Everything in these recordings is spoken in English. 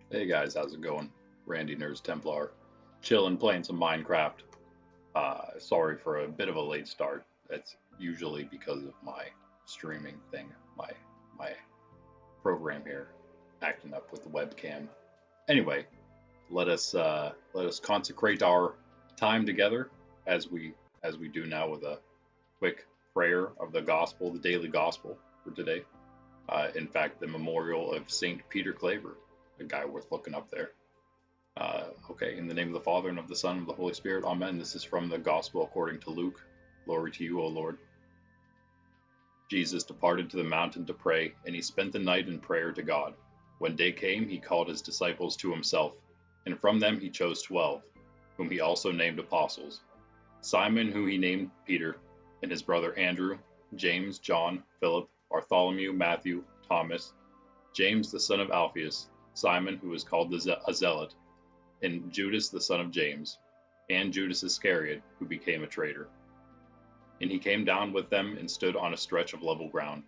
Hey guys, how's it going? Randy Nerds Templar, chilling, playing some Minecraft. Sorry for a bit of a late start. That's usually because of my streaming thing, my program here, acting up with the webcam. Anyway, let us consecrate our time together as we do now with a quick prayer of the gospel, the daily gospel for today. In fact, the memorial of Saint Peter Claver, a guy worth looking up there. Okay, in the name of the Father, and of the Son, and of the Holy Spirit, Amen. This is from the Gospel according to Luke. Glory to you, O Lord. Jesus departed to the mountain to pray, and he spent the night in prayer to God. When day came, he called his disciples to himself, and from them he chose 12, whom he also named apostles: Simon, whom he named Peter, and his brother Andrew, James, John, Philip, Bartholomew, Matthew, Thomas, James the son of Alphaeus, Simon, who was called a zealot, and Judas the son of James, and Judas Iscariot, who became a traitor. And he came down with them and stood on a stretch of level ground.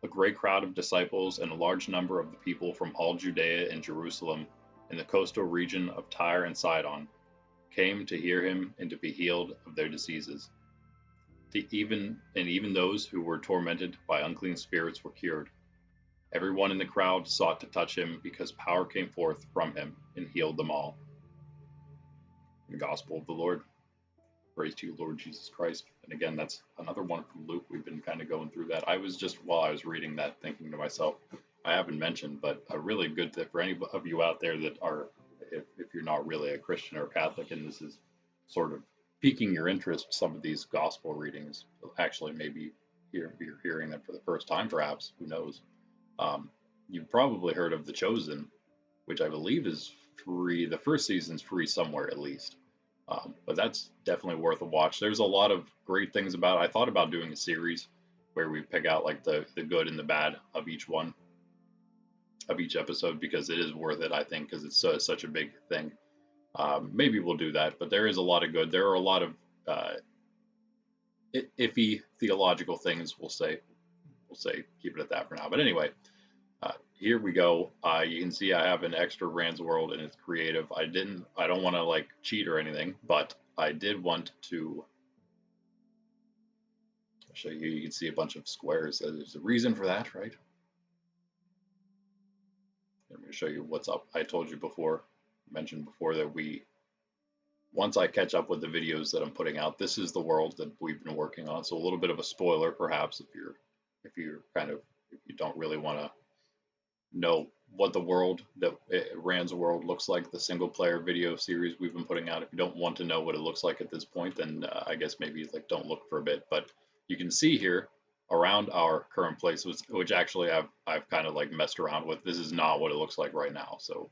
A great crowd of disciples and a large number of the people from all Judea and Jerusalem and the coastal region of Tyre and Sidon came to hear him and to be healed of their diseases. Even those who were tormented by unclean spirits were cured. Everyone in the crowd sought to touch him because power came forth from him and healed them all. The Gospel of the Lord. Praise to you, Lord Jesus Christ. And again, that's another one from Luke. We've been kind of going through that. I was just, while I was reading that, thinking to myself, I haven't mentioned, but a really good tip for any of you out there that are, if you're not really a Christian or Catholic, and this is sort of piquing your interest, some of these gospel readings, actually maybe you're hearing them for the first time, perhaps, who knows. You've probably heard of The Chosen, which I believe is free. The first season's free somewhere at least. But that's definitely worth a watch. There's a lot of great things about it. I thought about doing a series where we pick out like the good and the bad of each one, of each episode, because it is worth it, I think, because it's such a big thing. Maybe we'll do that, but there is a lot of good. There are a lot of iffy theological things. We'll say keep it at that for now. But anyway, here we go. You can see I have an extra Rand's World and it's creative. I don't want to like cheat or anything, but I did want to show you. You can see a bunch of squares. There's a reason for that, right? I'm going to show you what's up. I told you before, mentioned before, that once I catch up with the videos that I'm putting out, this is the world that we've been working on. So a little bit of a spoiler, perhaps, if you don't really want to know what the world that Rand's World looks like, the single player video series we've been putting out. If you don't want to know what it looks like at this point, then I guess maybe like don't look for a bit. But you can see here around our current place, which actually I've kind of like messed around with. This is not what it looks like right now. So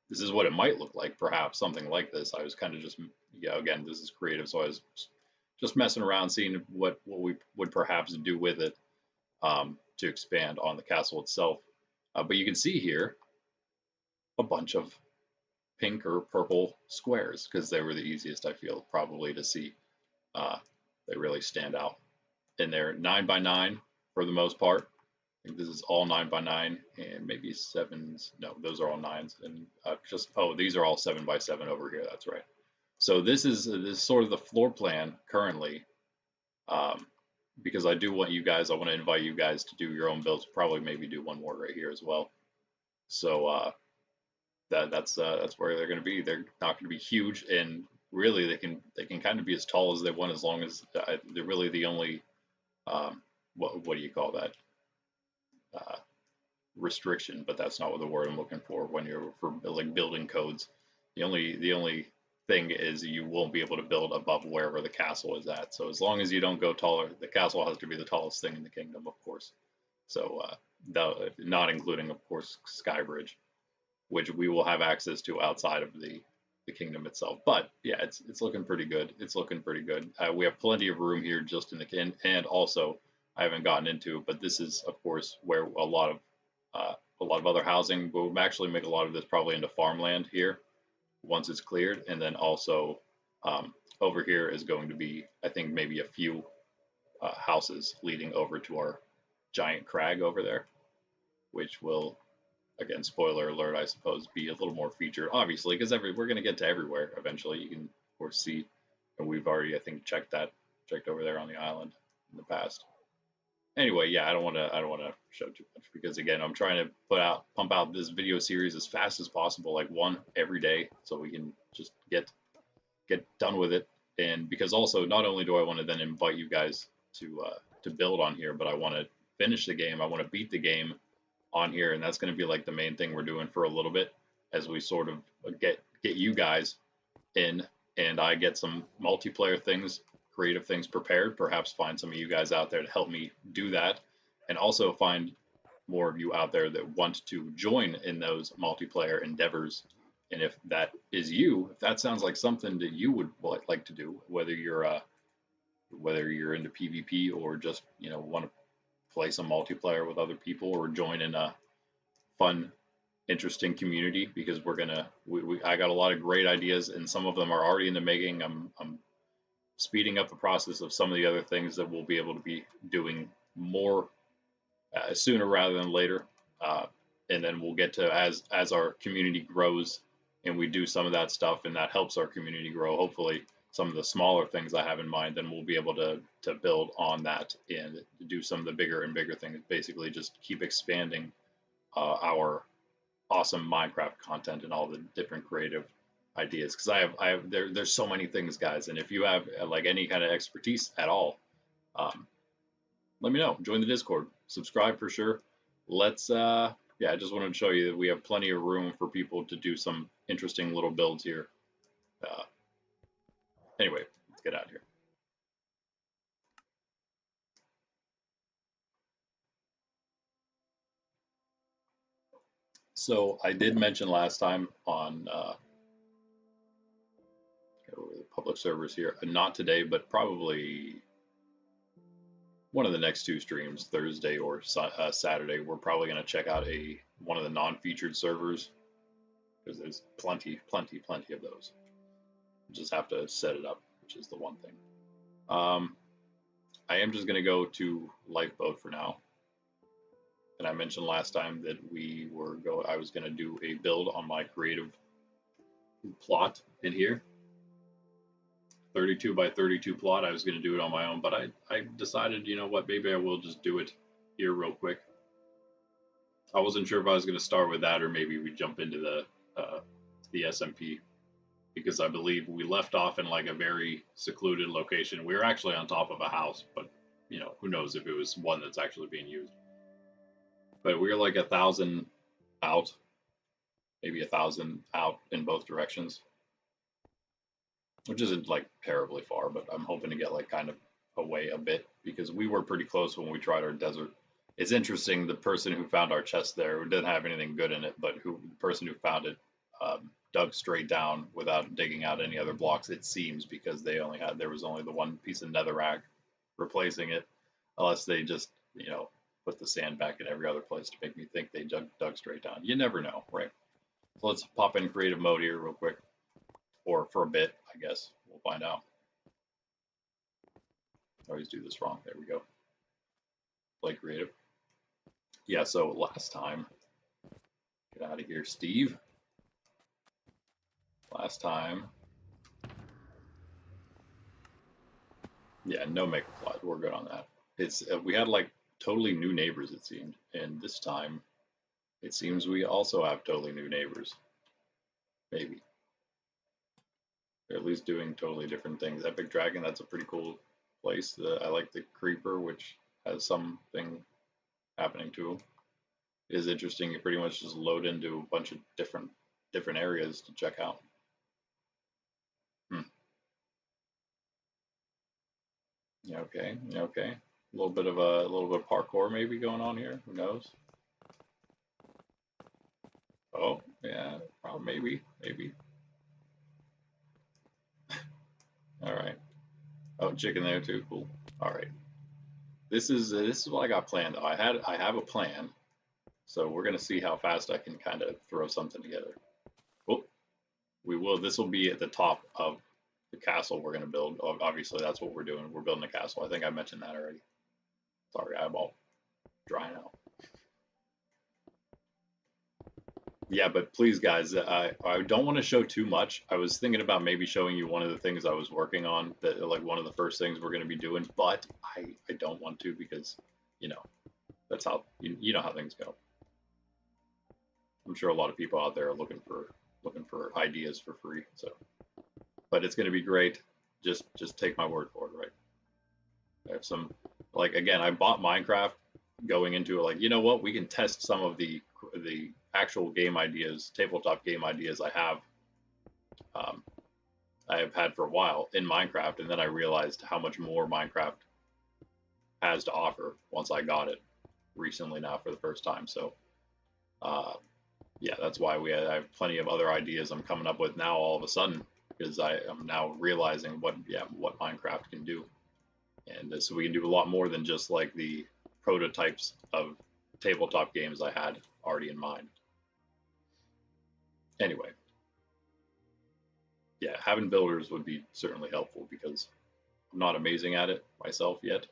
this is what it might look like, perhaps something like this. I was kind of just, yeah, again, this is creative, so I was just messing around, seeing what we would perhaps do with it to expand on the castle itself. But you can see here a bunch of pink or purple squares because they were the easiest, I feel, probably to see. They really stand out. And they're 9 by 9 for the most part. I think this is all 9 by 9 and maybe 7s. No, those are all 9s. And these are all 7 by 7 over here. That's right. So this is sort of the floor plan currently. Because I want to invite you guys to do your own builds. Probably maybe do one more right here as well. So that's where they're going to be. They're not going to be huge, and really they can kind of be as tall as they want, as long as they're really the only what do you call that restriction? But that's not what the word I'm looking for when you're for like building codes. The only thing is you won't be able to build above wherever the castle is at. So as long as you don't go taller, the castle has to be the tallest thing in the kingdom, of course. So not including, of course, Skybridge, which we will have access to outside of the kingdom itself. But yeah, it's looking pretty good. It's looking pretty good. We have plenty of room here just in the and also I haven't gotten into, but this is of course where a lot of other housing. We'll actually make a lot of this probably into farmland here once it's cleared, and then also over here is going to be, I think, maybe a few houses leading over to our giant crag over there, which will again, spoiler alert, I suppose, be a little more featured, obviously, because we're going to get to everywhere eventually. You can, of course, see, and we've already, I think, checked over there on the island in the past. Anyway, yeah, I don't want to show too much because again, I'm trying to pump out this video series as fast as possible, like one every day, so we can just get done with it. And because also, not only do I want to then invite you guys to build on here, but I want to finish the game. I want to beat the game on here, and that's going to be like the main thing we're doing for a little bit as we sort of get you guys in, and I get some multiplayer things, creative things prepared. Perhaps find some of you guys out there to help me do that, and also find more of you out there that want to join in those multiplayer endeavors. And if that is you, if that sounds like something that you would like to do, whether you're into PvP or just want to play some multiplayer with other people or join in a fun, interesting community, because I got a lot of great ideas and some of them are already in the making. I'm speeding up the process of some of the other things that we'll be able to be doing more sooner rather than later. And then we'll get to as our community grows and we do some of that stuff and that helps our community grow. Hopefully some of the smaller things I have in mind, then we'll be able to build on that and do some of the bigger and bigger things. Basically just keep expanding our awesome Minecraft content and all the different creative ideas, because there's so many things, guys, and if you have like any kind of expertise at all, let me know. Join the Discord, subscribe for sure. Let's yeah, I just wanted to show you that we have plenty of room for people to do some interesting little builds here. Anyway, let's get out of here. So I did mention last time on the public servers here, not today, but probably one of the next two streams, Thursday or Saturday, we're probably going to check out one of the non-featured servers, because there's plenty of those. Just have to set it up, which is the one thing. I am just going to go to Lifeboat for now. And I mentioned last time that I was going to do a build on my creative plot in here. 32 by 32 plot. I was going to do it on my own, but I decided, you know what, maybe I will just do it here real quick. I wasn't sure if I was going to start with that or maybe we jump into the SMP, because I believe we left off in like a very secluded location. We were actually on top of a house, but who knows if it was one that's actually being used. But we were like 1,000 out, maybe 1,000 out in both directions, which isn't like terribly far, but I'm hoping to get like kind of away a bit, because we were pretty close when we tried our desert. It's interesting, the person who found our chest there, who didn't have anything good in it, but the person who found it dug straight down without digging out any other blocks, it seems, because there was only the one piece of netherrack replacing it, unless they just put the sand back in every other place to make me think they dug straight down. You never know, right? So let's pop in creative mode here real quick, or for a bit, I guess. We'll find out. I always do this wrong. There we go. Play creative. Yeah, so last time, get out of here, Steve. Last time, yeah, no make replies. We're good on that. It's we had like totally new neighbors, it seemed, and this time it seems we also have totally new neighbors. Maybe they're at least doing totally different things. Epic Dragon, that's a pretty cool place. I like the Creeper, which has something happening to him. It is interesting. You pretty much just load into a bunch of different areas to check out. Yeah, okay, yeah, okay. A little bit of parkour maybe going on here. Who knows? Oh, yeah, maybe. All right. Oh, chicken there too. Cool. All right. This is what I got planned though. I have a plan, so we're gonna see how fast I can kind of throw something together. Oh, we will. This will be at the top of the castle we're gonna build. Obviously, that's what we're doing. We're building a castle. I think I mentioned that already. Sorry, I'm all drying out. Yeah, but please, guys, I don't want to show too much. I was thinking about maybe showing you one of the things I was working on, that like one of the first things we're going to be doing, but I don't want to because, you know, that's how you know how things go. I'm sure a lot of people out there are looking for ideas for free. So, but it's going to be great. Just take my word for it, right? I have some, like, again, I bought Minecraft going into it like, you know what, we can test some of the actual game ideas, tabletop game ideas um, I have had for a while in Minecraft, and then I realized how much more Minecraft has to offer once I got it recently now for the first time. So uh, yeah, that's why I have plenty of other ideas I'm coming up with now all of a sudden, because I am now realizing what Minecraft can do, and so we can do a lot more than just like the prototypes of tabletop games I had already in mind. Anyway, yeah, having builders would be certainly helpful because I'm not amazing at it myself yet,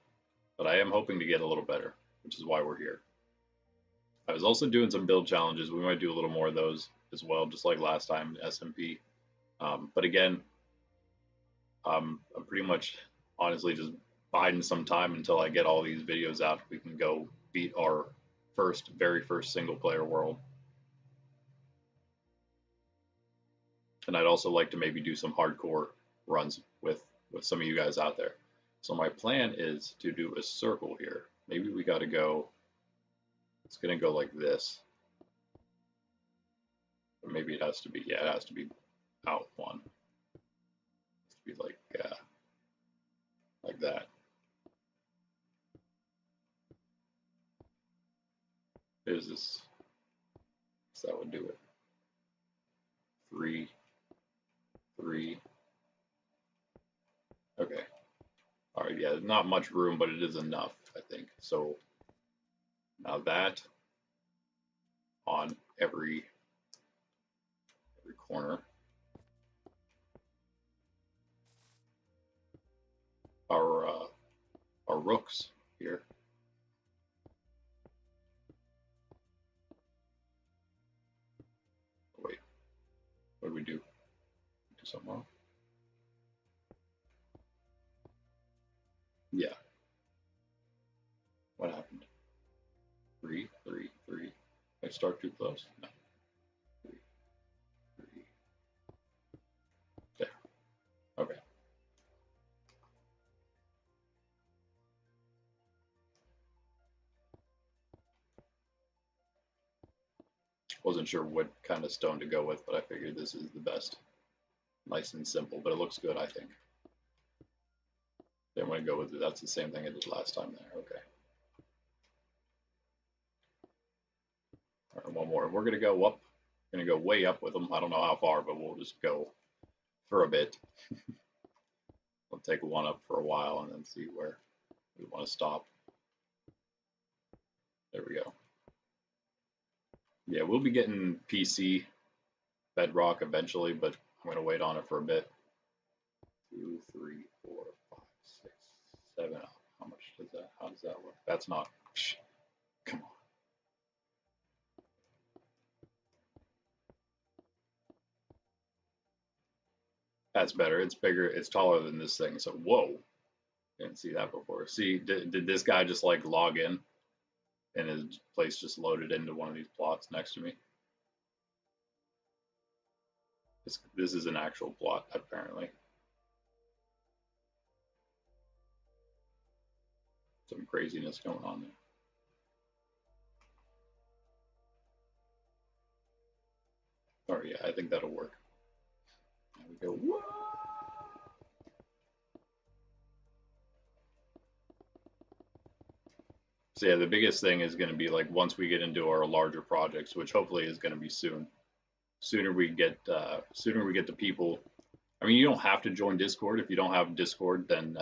but I am hoping to get a little better, which is why we're here. I was also doing some build challenges. We might do a little more of those as well, just like last time, SMP. But again, I'm pretty much honestly just biding some time until I get all these videos out. We can go beat our very first single player world. And I'd also like to maybe do some hardcore runs with some of you guys out there. So my plan is to do a circle here. Maybe we got to go. It's gonna go like this. Or maybe it has to be. Yeah, it has to be out one. It has to be like that. Is this? So that would do it. 3, 3. Okay. All right. Yeah, not much room, but it is enough, I think. So now that on every corner. Our rooks here. Wait, what do we do? Do something wrong? Yeah. What happened? 3, 3, 3. I start too close. No. 3, 3. There. Okay. Wasn't sure what kind of stone to go with, but I figured this is the best. Nice and simple, but it looks good, I think. Then I'm going to go with it. That's the same thing I did last time there. Okay. All right, one more. We're going to go up. Going to go way up with them. I don't know how far, but we'll just go for a bit. We'll take one up for a while and then see where we want to stop. There we go. Yeah, we'll be getting PC Bedrock eventually, but I'm going to wait on it for a bit. 2, 3, 4, 5, 6, 7. How much does that? How does that work? That's not. Come on. That's better. It's bigger. It's taller than this thing. So whoa, didn't see that before. See, did this guy just like log in, and his place just loaded into one of these plots next to me? This is an actual plot apparently. Some craziness going on there. Oh yeah, I think that'll work. There we go. Whoa! So yeah, the biggest thing is going to be like once we get into our larger projects, which hopefully is going to be soon. Sooner we get the people. I mean, you don't have to join Discord. If you don't have Discord, then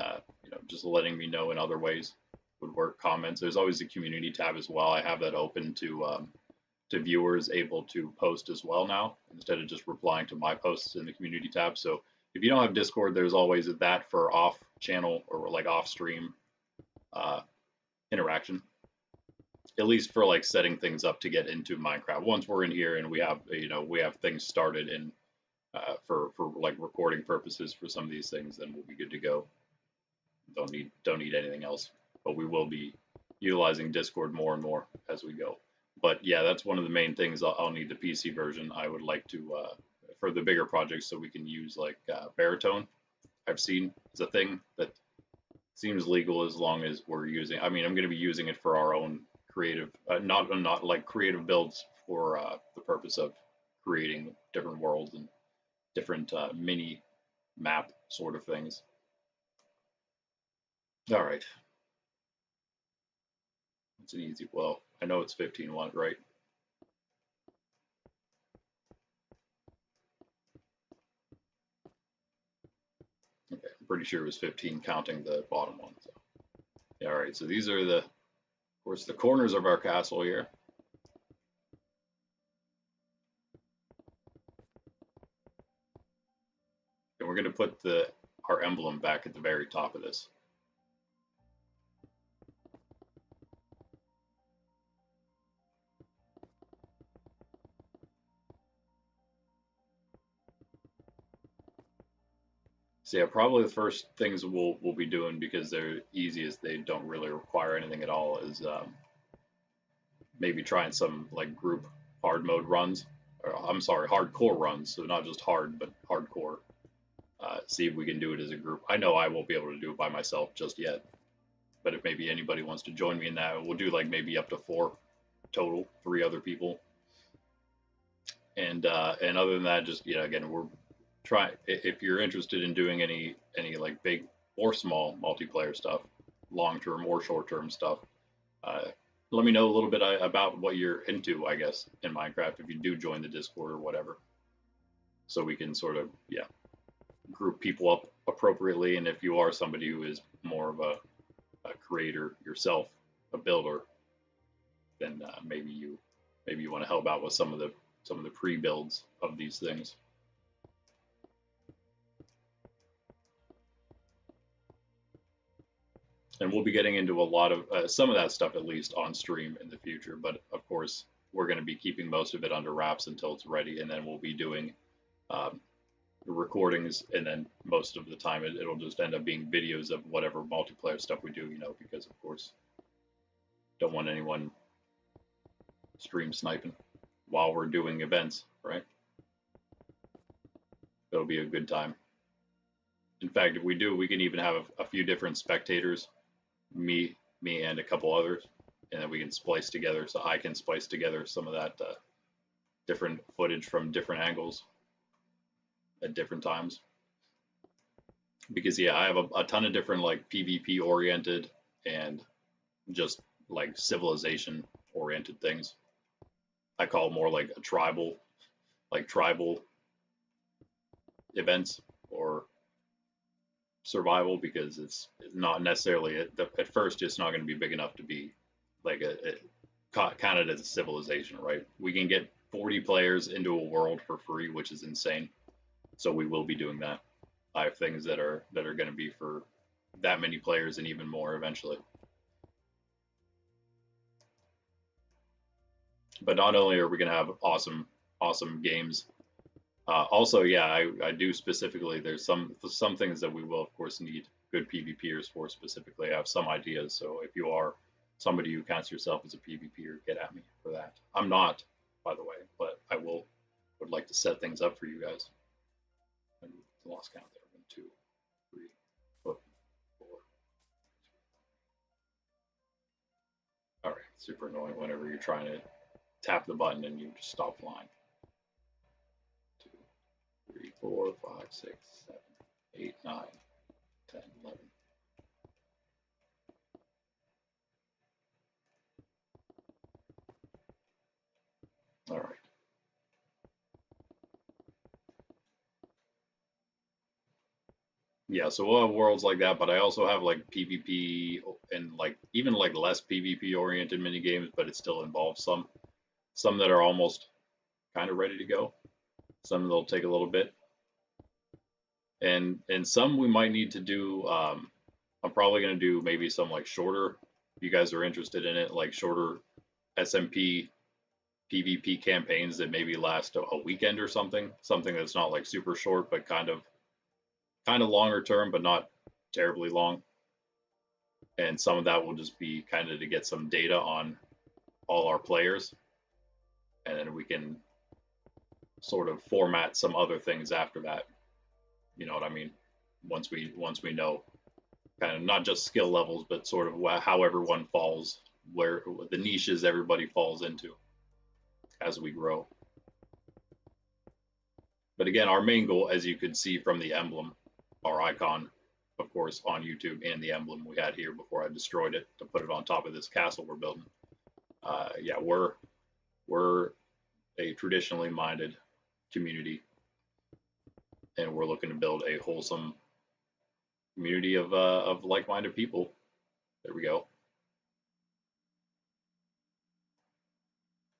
just letting me know in other ways would work. Comments. There's always a community tab as well. I have that open to viewers able to post as well now instead of just replying to my posts in the community tab. So if you don't have Discord, there's always that for off channel or like off stream uh, interaction. at least for like setting things up to get into Minecraft. Once we're in here and we have we have things started in for like recording purposes for some of these things, then we'll be good to go. Don't need anything else. But we will be utilizing Discord more and more as we go. But yeah, that's one of the main things. I'll need the PC version. I would like to for the bigger projects, so we can use like baritone. I've seen is a thing that seems legal as long as we're using. I mean, I'm going to be using it for our own creative, not like creative builds for the purpose of creating different worlds and different mini map sort of things. All right. It's an easy, well, I know it's 15-1, right? Okay, I'm pretty sure it was 15 counting the bottom one. So. Yeah, all right, so these are of course, the corners of our castle here. And we're going to put our emblem back at the very top of this. So yeah, probably the first things we'll be doing, because they're easiest, they don't really require anything at all, is maybe trying some like group hard mode runs, or I'm sorry, hardcore runs. So not just hard, but hardcore. See if we can do it as a group. I know I won't be able to do it by myself just yet, but if maybe anybody wants to join me in that, we'll do like maybe up to 4 total, 3 other people. And other than that, just again, we're trying. If you're interested in doing any like big or small multiplayer stuff, long term or short term stuff, let me know a little bit about what you're into, I guess, in Minecraft, if you do join the Discord or whatever, so we can sort of group people up appropriately. And if you are somebody who is more of a creator yourself, a builder, then maybe you want to help out with some of the pre-builds of these things. And we'll be getting into a lot of some of that stuff, at least on stream in the future. But of course, we're going to be keeping most of it under wraps until it's ready, and then we'll be doing recordings, and then most of the time it'll just end up being videos of whatever multiplayer stuff we do, because of course don't want anyone stream sniping while we're doing events, right? It'll be a good time. In fact, if we do, we can even have a few different spectators, me and a couple others, and then we can splice together, so I can splice together some of that different footage from different angles at different times. Because yeah, I have a ton of different like PvP oriented and just like civilization oriented things. I call it more like a tribal events or survival, because it's not necessarily at first it's not going to be big enough to be like counted as a civilization, right? We can get 40 players into a world for free, which is insane. So we will be doing that. I have things that are going to be for that many players and even more eventually. But not only are we going to have awesome games, also, yeah, I do specifically, there's some things that we will of course need good PvPers for specifically. I have some ideas, so if you are somebody who counts yourself as a PvPer, get at me for that. I'm not, by the way, but I would like to set things up for you guys. I lost count there. 1, 2, 3, 4. All right, super annoying whenever you're trying to tap the button and you just stop flying. 2, 3, 4, 5, 6, 7, 8, 9, 10, 11. All right. Yeah, so we'll have worlds like that, but I also have like PvP and like even like less PvP oriented mini games, but it still involves some that are almost kind of ready to go. Some that'll take a little bit, and some we might need to do. I'm probably going to do maybe some like shorter. If you guys are interested in it, like shorter SMP PvP campaigns that maybe last a weekend or something that's not like super short, but kind of longer term, but not terribly long. And some of that will just be kind of to get some data on all our players, and then we can sort of format some other things after that. You know what I mean? Once we know kind of not just skill levels, but sort of how everyone falls, where the niches everybody falls into as we grow. But again, our main goal, as you could see from the emblem, our icon, of course, on YouTube, and the emblem we had here before I destroyed it to put it on top of this castle we're building. Yeah, we're a traditionally minded community, and we're looking to build a wholesome community of like-minded people. There we go.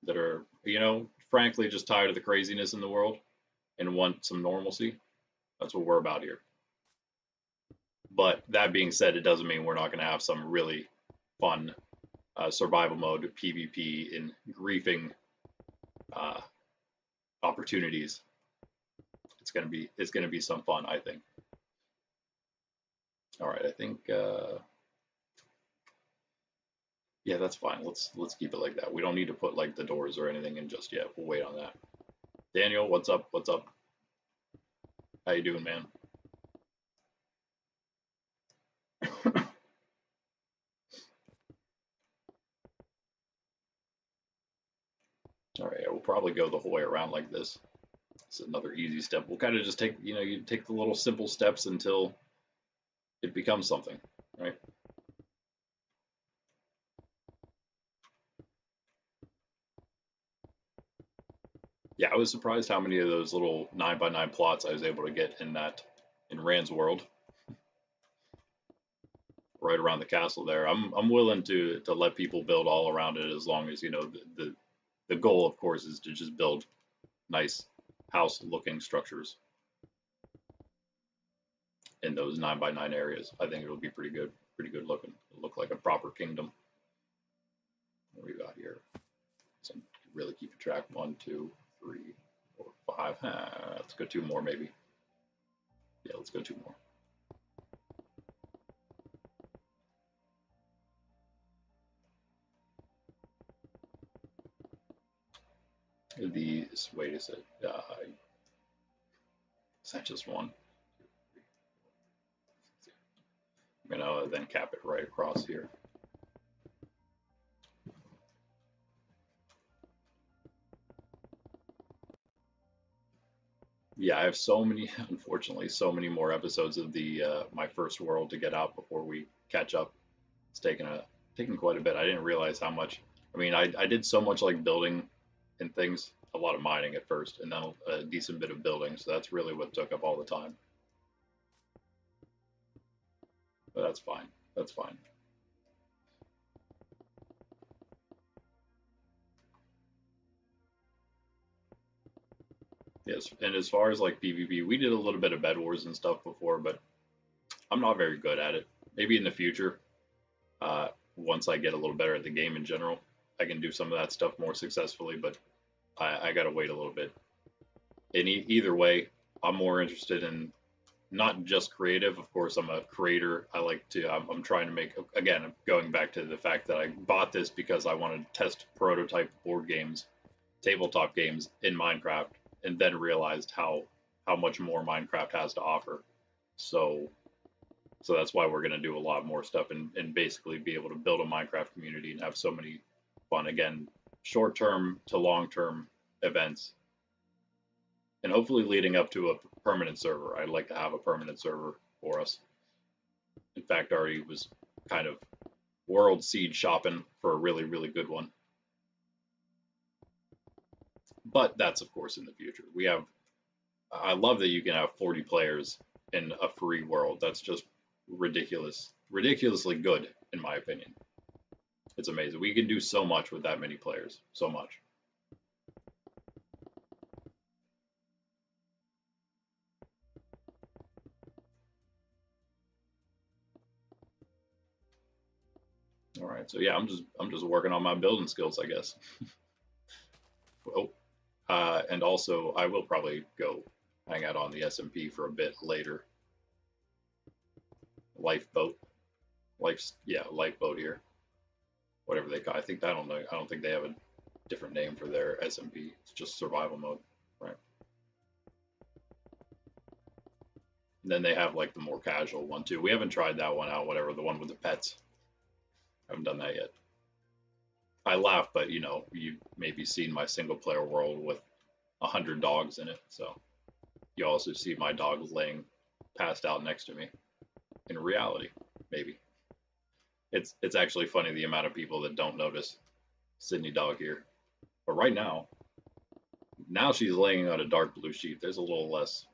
That are, frankly, just tired of the craziness in the world and want some normalcy. That's what we're about here. But that being said, it doesn't mean we're not going to have some really fun survival mode, PvP, and griefing opportunities. It's gonna be some fun, I think. All right, I think yeah, that's fine. Let's keep it like that. We don't need to put like the doors or anything in just yet. We'll wait on that. Daniel, what's up? What's up? How you doing, man? All right, we'll probably go the whole way around like this. It's another easy step. We'll kind of just take, you take the little simple steps until it becomes something, right? Yeah, I was surprised how many of those little 9x9 plots I was able to get in Rand's world, right around the castle there. I'm willing to let people build all around it as long as the goal, of course, is to just build nice house-looking structures in those 9x9 areas. I think it'll be pretty good looking. It'll look like a proper kingdom. What do we got here? So really keep track. 1, 2, 3, 4, 5. Let's go 2 more, maybe. Yeah, let's go 2 more. These, wait a sec. Is that just 1? I'm gonna then cap it right across here. Yeah, I have so many, unfortunately, so many more episodes of the my first world to get out before we catch up. It's taken quite a bit. I didn't realize how much. I mean, I did so much like building and things, a lot of mining at first, and then a decent bit of building. So that's really what took up all the time. But that's fine. That's fine. Yes, and as far as like PvP, we did a little bit of Bed Wars and stuff before, but I'm not very good at it. Maybe in the future, once I get a little better at the game in general, I can do some of that stuff more successfully, but I gotta wait a little bit. And either way, I'm more interested in not just creative. Of course, I'm a creator. I like to, I'm trying to make, again, going back to the fact that I bought this because I wanted to test prototype board games, tabletop games in Minecraft, and then realized how much more Minecraft has to offer. So that's why we're going to do a lot more stuff and basically be able to build a Minecraft community and have so many fun, again, short term to long term events. And hopefully leading up to a permanent server. I'd like to have a permanent server for us. In fact, I already was kind of world seed shopping for a really, really good one. But that's, of course, in the future. I love that you can have 40 players in a free world. That's just ridiculously good, in my opinion. It's amazing. We can do so much with that many players. So much. All right, so yeah, I'm just working on my building skills, I guess. Oh, and also I will probably go hang out on the SMP for a bit later. Lifeboat, Lifeboat here. Whatever they call. I think I don't know. I don't think they have a different name for their SMP. It's just survival mode, right? And then they have like the more casual one too. We haven't tried that one out. Whatever, the one with the pets. I haven't done that yet. I laugh, but you know, you maybe seen my single player world with 100 dogs in it. So you also see my dog laying passed out next to me. In reality, maybe. It's actually funny the amount of people that don't notice Sydney dog here. But right now she's laying on a dark blue sheet. There's a little less,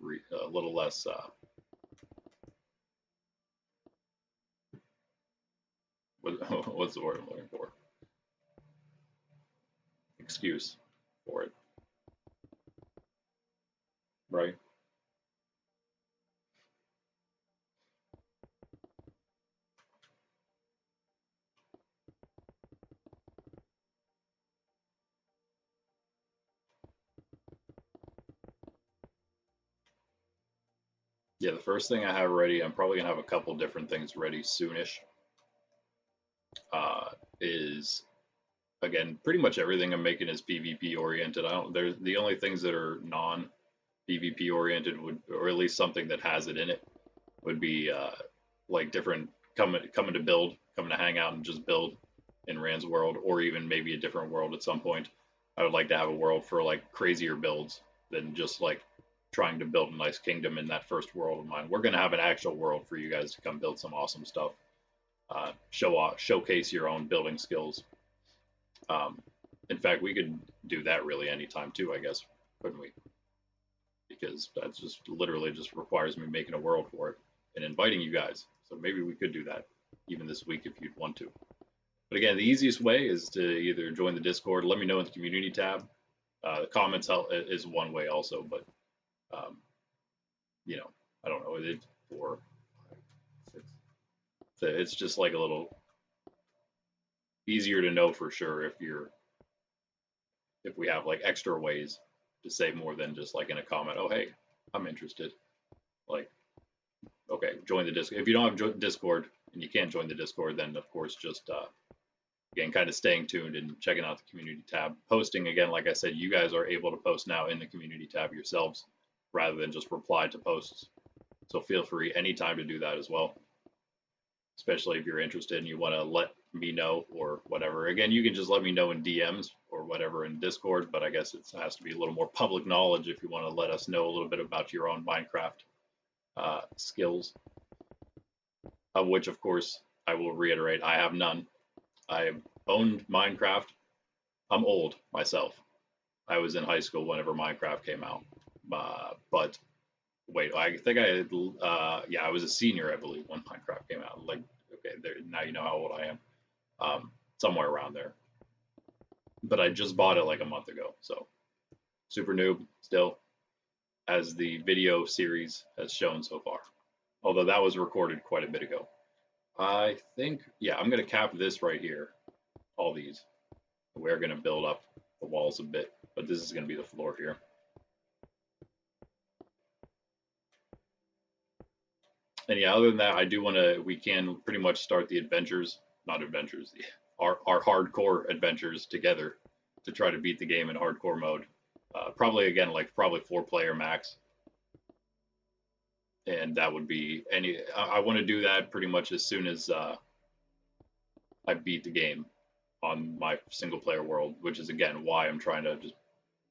what's the word I'm looking for? Excuse for it, right? Yeah, the first thing I have ready, I'm probably gonna have a couple different things ready soonish. Is again, pretty much everything I'm making is PvP oriented. I don't. There's the only things that are non PvP oriented would, or at least something that has it in it, would be like different coming to hang out and just build in Rand's world, or even maybe a different world at some point. I would like to have a world for like crazier builds than just like trying to build a nice kingdom in that first world of mine. We're gonna have an actual world for you guys to come build some awesome stuff. Showcase your own building skills. In fact, we could do that really anytime too, I guess, couldn't we? Because that just literally just requires me making a world for it and inviting you guys. So maybe we could do that even this week if you'd want to. But again, the easiest way is to either join the Discord. Let me know in the community tab. The comments is one way also, but you know, I don't know. It's 4, 5, 6. So it's just like a little easier to know for sure if we have like extra ways to say more than just like in a comment. Oh, hey, I'm interested. Like, okay, join the Discord. If you don't have Discord and you can't join the Discord, then of course just again, kind of staying tuned and checking out the community tab. Posting again, like I said, you guys are able to post now in the community tab yourselves rather than just reply to posts. So feel free anytime to do that as well, especially if you're interested and you want to let me know or whatever. Again, you can just let me know in DMs or whatever in Discord, but I guess it has to be a little more public knowledge if you want to let us know a little bit about your own Minecraft skills, of which, of course, I will reiterate, I have none. I owned Minecraft. I'm old myself. I was in high school whenever Minecraft came out. But wait, I think yeah, I was a senior, I believe, when Minecraft came out. Like, okay, there, now you know how old I am. Somewhere around there. But I just bought it like a month ago, so super noob still, as the video series has shown so far. Although that was recorded quite a bit ago. I think, yeah, I'm going to cap this right here, all these. We're going to build up the walls a bit, but this is going to be the floor here. And yeah, other than that, I do want to, we can pretty much start the adventures, not adventures, our hardcore adventures together to try to beat the game in hardcore mode. Probably, again, like probably 4-player max. And that would be I want to do that pretty much as soon as I beat the game on my single player world, which is again why I'm trying to just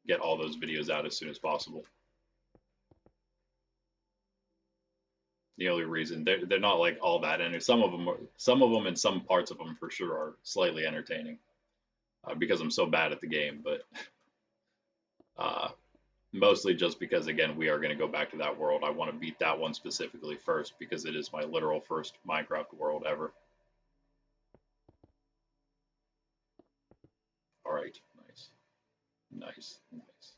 get all those videos out as soon as possible. The only reason they're not like all that, and some of them and some parts of them for sure are slightly entertaining because I'm so bad at the game, but mostly just because, again, we are going to go back to that world. I want to beat that one specifically first because it is my literal first Minecraft world ever. All right, nice, nice, nice.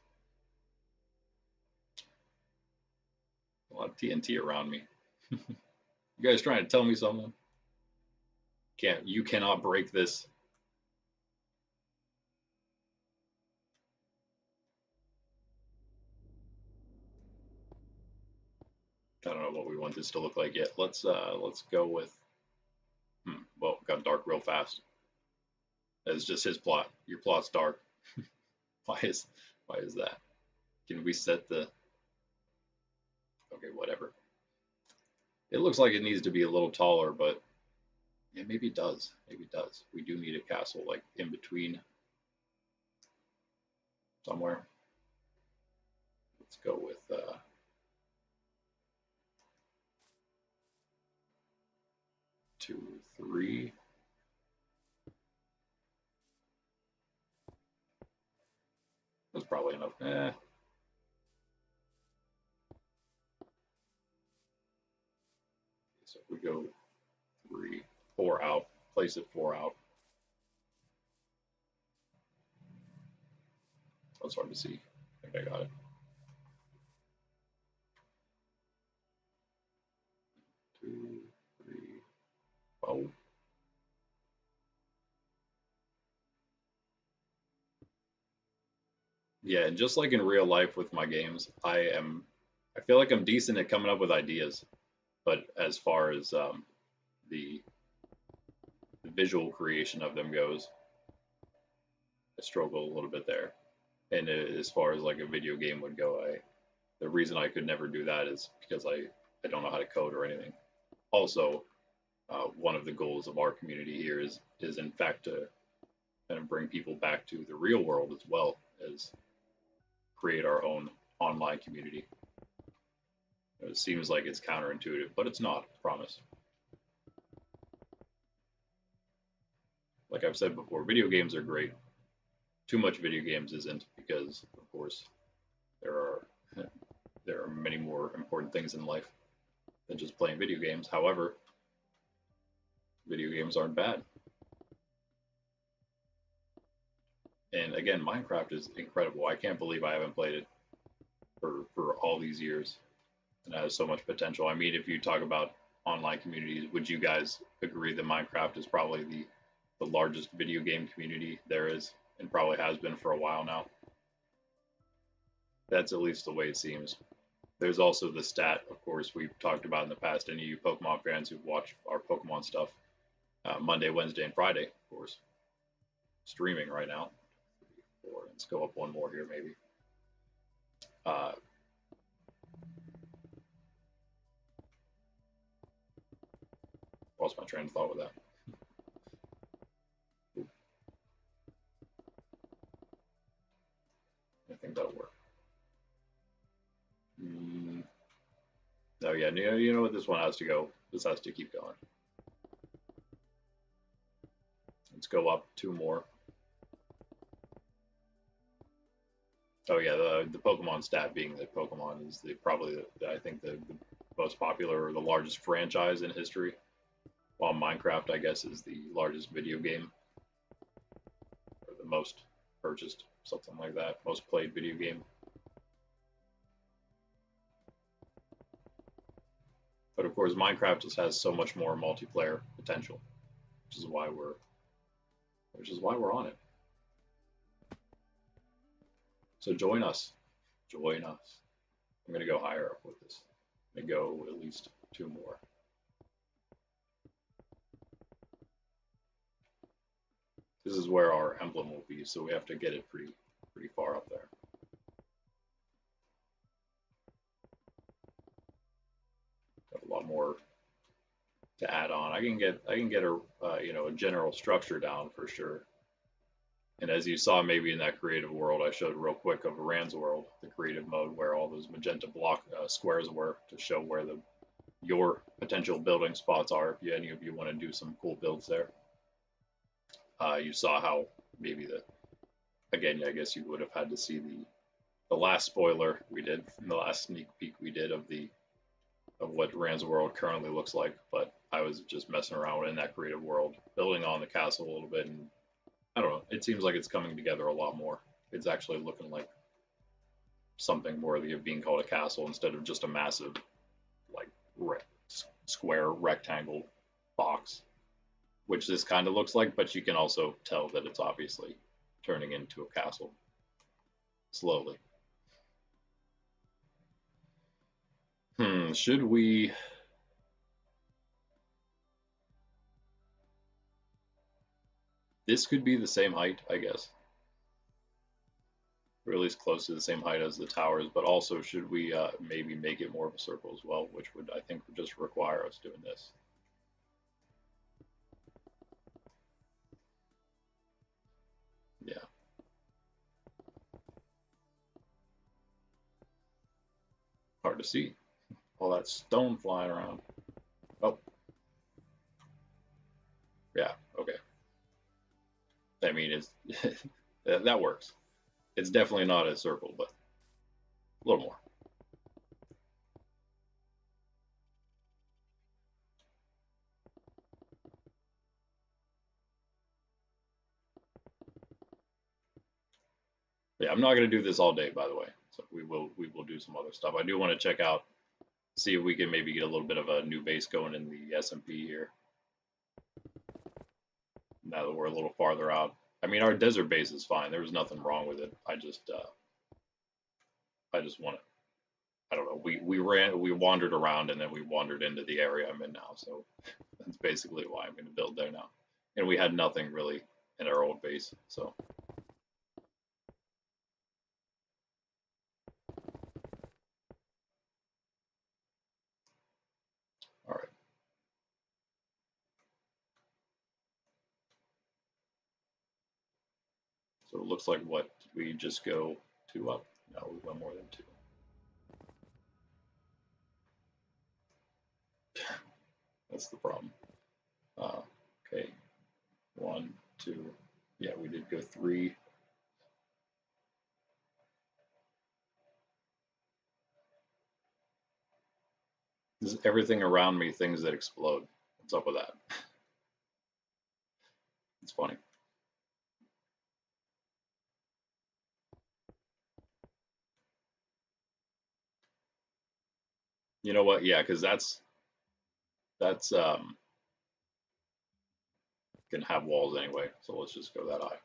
A lot of TNT around me. You guys trying to tell me something? You cannot break this. I don't know what we want this to look like yet. Let's go with well, got dark real fast. It's just his plot. Your plot's dark. why is that? Can we set the okay, whatever. It looks like it needs to be a little taller, but yeah, maybe it does. Maybe it does. We do need a castle like in between somewhere. Let's go with 2, 3. That's probably enough. So if we go 3, 4 out, place it 4 out. That's hard to see. I think I got it. Two, 3, 4. Yeah, and just like in real life with my games, I feel like I'm decent at coming up with ideas, but as far as the, the visual creation of them goes, I struggle a little bit there. And as far as like a video game would go, the reason I could never do that is because I don't know how to code or anything. Also, one of the goals of our community here is in fact to kind of bring people back to the real world as well as create our own online community. It seems like it's counterintuitive, but it's not, I promise. Like I've said before, video games are great. Too much video games isn't, because of course there are there are many more important things in life than just playing video games. However, video games aren't bad. And again, Minecraft is incredible. I can't believe I haven't played it for all these years. And it has so much potential. I mean, if you talk about online communities, would you guys agree that Minecraft is probably the largest video game community there is, and probably has been for a while now? That's at least the way it seems. There's also the stat, of course, we've talked about in the past. Any of you Pokemon fans who've watched our Pokemon stuff, Monday, Wednesday, and Friday, of course, streaming right now. Let's go up one more here, maybe. Lost my train of thought with that. I think that'll work. Oh yeah, you know what? This one has to go. This has to keep going. Let's go up 2 more. Oh yeah, the Pokemon stat being that Pokemon is probably I think the most popular or the largest franchise in history, while Minecraft I guess is the largest video game or the most purchased, something like that, most played video game. But of course, Minecraft just has so much more multiplayer potential, which is why we're on it. So join us. Join us. I'm going to go higher up with this. I'm going to go at least 2 more. This is where our emblem will be, so we have to get it pretty far up there. Got a lot more to add on. I can get a a general structure down for sure. And as you saw maybe in that creative world I showed real quick of Rand's world, the creative mode where all those magenta block squares were to show where your potential building spots are if any of you want to do some cool builds there. You saw how maybe again, I guess you would have had to see the last spoiler we did, the last sneak peek we did of what Rand's world currently looks like, but I was just messing around in that creative world, building on the castle a little bit, and I don't know, it seems like it's coming together a lot more. It's actually looking like something worthy of being called a castle instead of just a massive, like, square rectangle box which this kind of looks like, but you can also tell that it's obviously turning into a castle slowly. Should we? This could be the same height, I guess. Or at least close to the same height as the towers, but also should we maybe make it more of a circle as well, which would, I think, just require us doing this. Yeah. Hard to see. All that stone flying around. Oh. Yeah, okay. I mean, it's that works. It's definitely not a circle, but a little more. Yeah, I'm not going to do this all day, by the way. So we will do some other stuff. I do want to check out, see if we can maybe get a little bit of a new base going in the SMP here. Now that we're a little farther out. I mean, our desert base is fine. There was nothing wrong with it. I just want to. I don't know. We wandered around and then we wandered into the area I'm in now. So that's basically why I'm going to build there now. And we had nothing really in our old base. So. All right. So it looks like what? Did we just go 2 up? No, we went more than 2. That's the problem. Okay. 1, 2. Yeah, we did go 3. This is everything around me, things that explode. What's up with that? It's funny. You know what? Yeah, because that's can have walls anyway. So let's just go that high.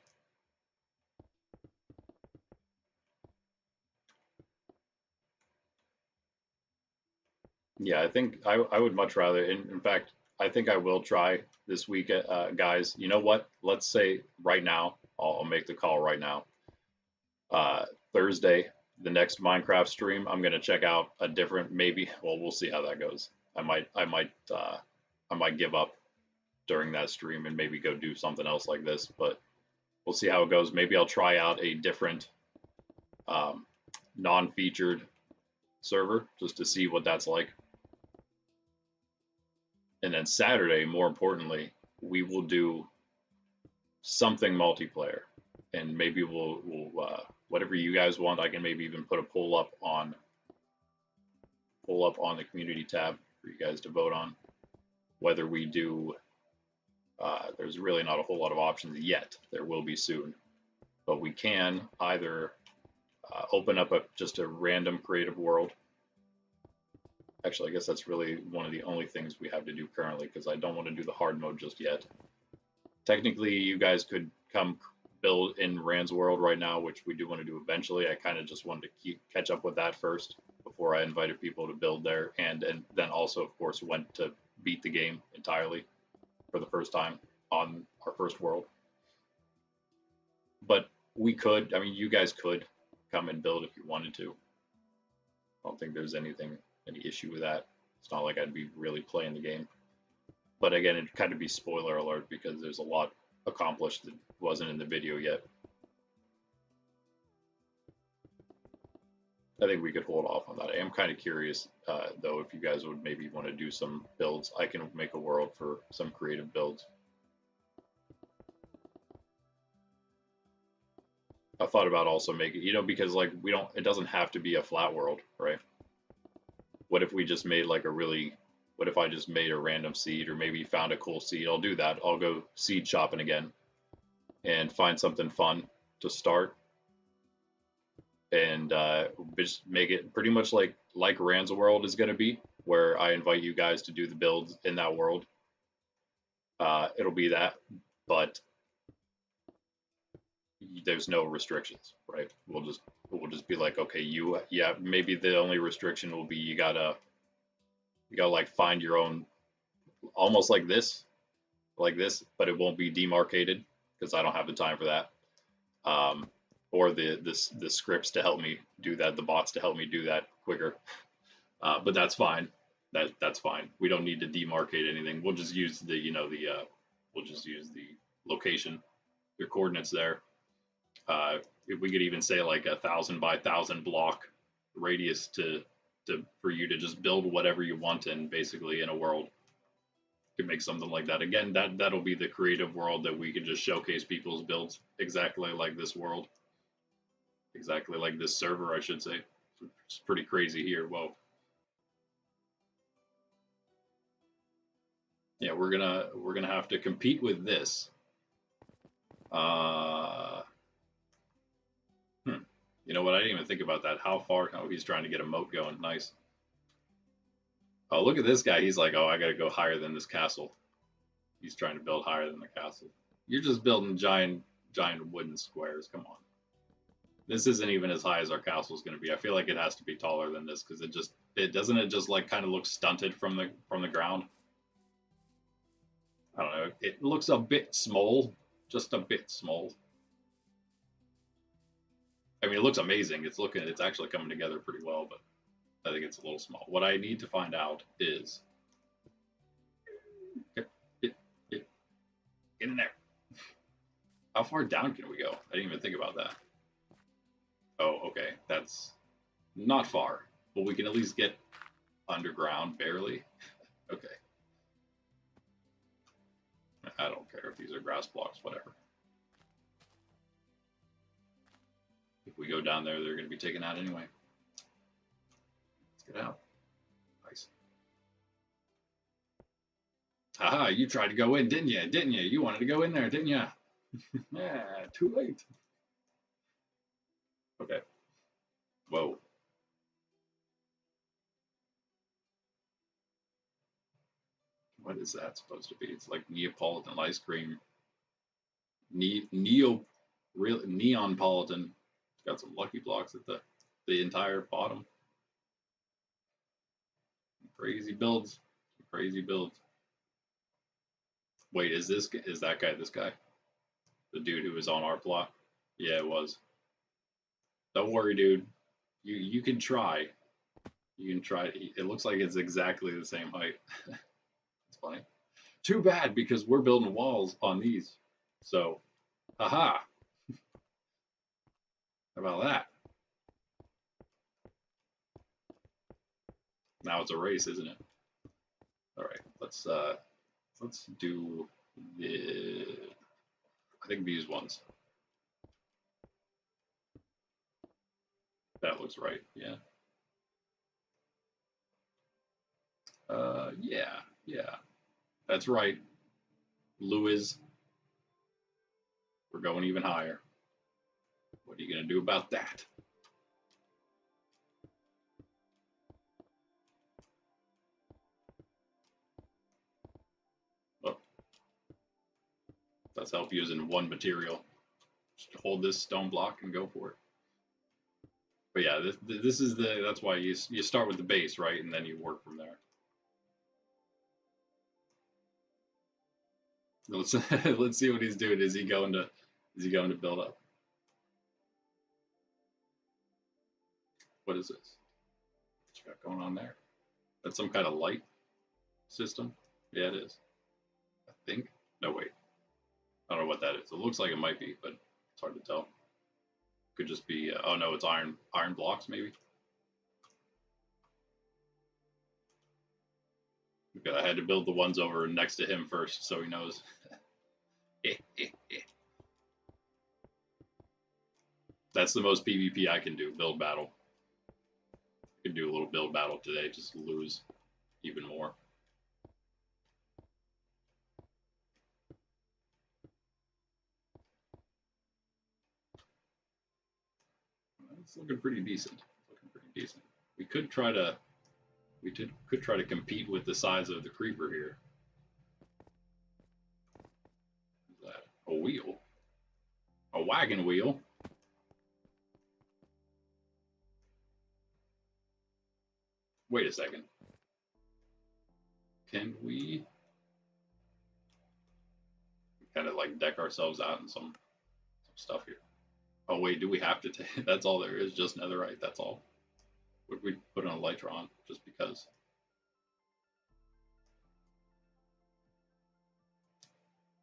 Yeah, I think I would much rather. In fact, I think I will try this week, guys. You know what? Let's say right now. I'll make the call right now. Thursday, the next Minecraft stream, I'm gonna check out a different. Maybe. Well, we'll see how that goes. I might give up during that stream and maybe go do something else like this. But we'll see how it goes. Maybe I'll try out a different non-featured server just to see what that's like. And then Saturday, more importantly, we will do something multiplayer, and maybe we'll whatever you guys want. I can maybe even put a poll up on the community tab for you guys to vote on whether we do. There's really not a whole lot of options yet. There will be soon, but we can either open up just a random creative world. Actually, I guess that's really one of the only things we have to do currently, because I don't want to do the hard mode just yet. Technically, you guys could come build in Rand's world right now, which we do want to do eventually. I kind of just wanted to catch up with that first before I invited people to build there, and then also, of course, went to beat the game entirely for the first time on our first world. But we could, I mean, you guys could come and build if you wanted to. I don't think there's any issue with that. It's not like I'd be really playing the game. But again, it'd kind of be spoiler alert because there's a lot accomplished that wasn't in the video yet. I think we could hold off on that. I am kind of curious, though, if you guys would maybe want to do some builds. I can make a world for some creative builds. I thought about also making, because like it doesn't have to be a flat world, right? What if we just made like what if I just made a random seed, or maybe found a cool seed? I'll do that. I'll go seed shopping again and find something fun to start, and just make it pretty much like Rand's world is going to be, where I invite you guys to do the builds in that world, it'll be that, but there's no restrictions, right? We'll just be like, okay, yeah, maybe the only restriction will be you gotta like find your own, almost like this, but it won't be demarcated because I don't have the time for that. Or the scripts to help me do that, the bots to help me do that quicker. But that's fine. That's fine. We don't need to demarcate anything. We'll just use we'll just use the location, your coordinates there. If we could even say like 1,000 by 1,000 block radius to for you to just build whatever you want in, basically, in a world. Could make something like that. Again, that'll be the creative world that we can just showcase people's builds exactly like this world, exactly like this server, I should say. It's pretty crazy here. Whoa. Yeah, we're gonna have to compete with this. Uh, you know what? I didn't even think about that. How far? Oh, he's trying to get a moat going. Nice. Oh, look at this guy. He's like, oh, I gotta go higher than this castle. He's trying to build higher than the castle. You're just building giant wooden squares. Come on. This isn't even as high as our castle is going to be. I feel like it has to be taller than this because it doesn't it just like kind of look stunted from the ground. I don't know. It looks a bit small, just a bit small. I mean, it looks amazing. It's actually coming together pretty well, but I think it's a little small. What I need to find out is get in there. How far down can we go? I didn't even think about that. Oh, okay. That's not far, but we can at least get underground barely. Okay. I don't care if these are grass blocks, whatever. If we go down there, they're going to be taken out anyway. Let's get out. Nice. Haha, you tried to go in, didn't you? Didn't you? You wanted to go in there, didn't you? Yeah, too late. Okay. Whoa. What is that supposed to be? It's like Neapolitan ice cream. Real Neonpolitan. It's got some lucky blocks at the entire bottom. Crazy builds. Crazy builds. Wait, is that guy this guy? The dude who was on our plot? Yeah, it was. Don't worry, dude. You can try. You can try. It looks like it's exactly the same height. It's funny. Too bad because we're building walls on these. So, haha. How about that? Now it's a race, isn't it? All right, let's do the. I think these ones. That looks right. Yeah. Yeah. That's right. Louis. We're going even higher. What are you gonna do about that? Oh, let's help using one material. Just hold this stone block and go for it. But yeah, this is that's why you start with the base, right, and then you work from there. Let's let's see what he's doing. Is he going to build up? What is this? What you got going on there? That's some kind of light system. Yeah, it is. I think. No, wait. I don't know what that is. It looks like it might be, but it's hard to tell. Could just be. Oh no, it's iron blocks maybe. Okay, I had to build the ones over next to him first, so he knows. That's the most PvP I can do. Build battle. I can do a little build battle today, just lose even more. It's looking pretty decent. We could try to compete with the size of the creeper here. wagon wheel. Wait a second. Can we kind of like deck ourselves out in some stuff here? Oh wait, do we have to take? That's all there is, just netherite. That's all. Would we put on a Elytron just because?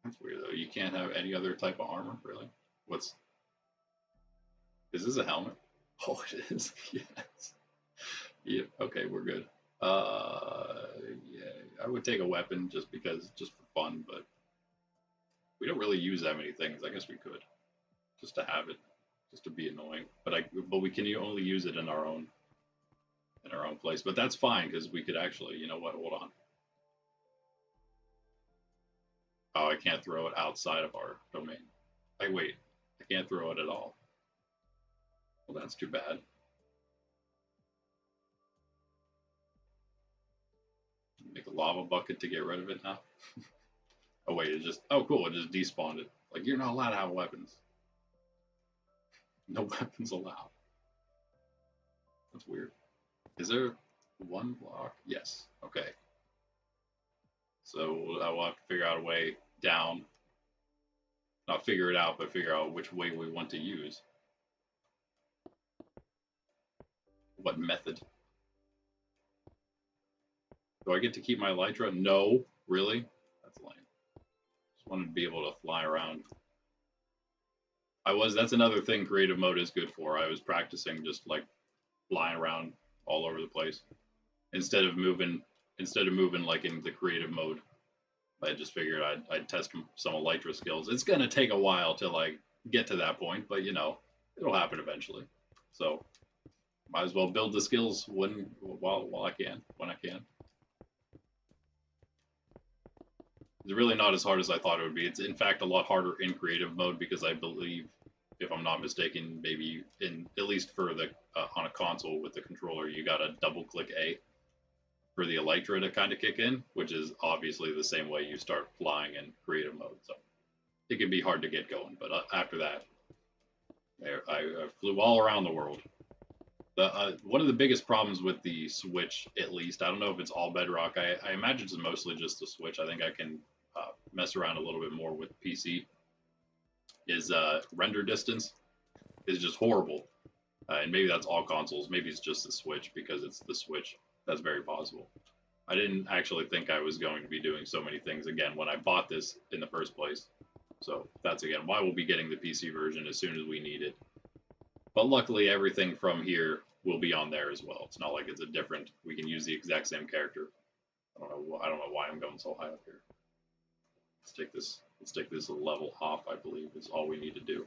That's weird though. You can't have any other type of armor, really. What's? Is this a helmet? Oh, it is. Yes. Yeah. Okay, we're good. Yeah, I would take a weapon just because, just for fun, but we don't really use that many things. I guess we could, just to have it, just to be annoying. But we can only use it in our own place. But that's fine because we could actually, you know what? Hold on. Oh, I can't throw it outside of our domain. Wait, I can't throw it at all. Well, that's too bad. Make a lava bucket to get rid of it now. Oh wait, oh cool, it just despawned it. Like, you're not allowed to have weapons. No weapons allowed. That's weird. Is there one block? Yes. Okay. So I will have to figure out a way down. Not figure it out, but figure out which way we want to use. What method? Do I get to keep my Elytra? No. Really? That's lame. Just wanted to be able to fly around. That's another thing creative mode is good for. I was practicing just like flying around all over the place. Instead of moving like in the creative mode. I just figured I'd test some Elytra skills. It's gonna take a while to like get to that point, but you know, it'll happen eventually. So might as well build the skills while I can, when I can. It's really not as hard as I thought it would be. It's in fact a lot harder in creative mode because I believe, if I'm not mistaken, maybe at least for the on a console with the controller, you gotta double click A for the Elytra to kind of kick in, which is obviously the same way you start flying in creative mode. So it can be hard to get going, but after that, I flew all around the world. One of the biggest problems with the Switch, at least, I don't know if it's all Bedrock. I imagine it's mostly just the Switch. I think I can mess around a little bit more with PC. Is render distance is just horrible, and maybe that's all consoles. Maybe it's just the Switch because it's the Switch. That's very possible. I didn't actually think I was going to be doing so many things again when I bought this in the first place. So that's again why we'll be getting the PC version as soon as we need it. But luckily, everything from here will be on there as well. It's not like it's a different. We can use the exact same character. I don't know why I'm going so high up here. Let's take this level off. I believe is all we need to do.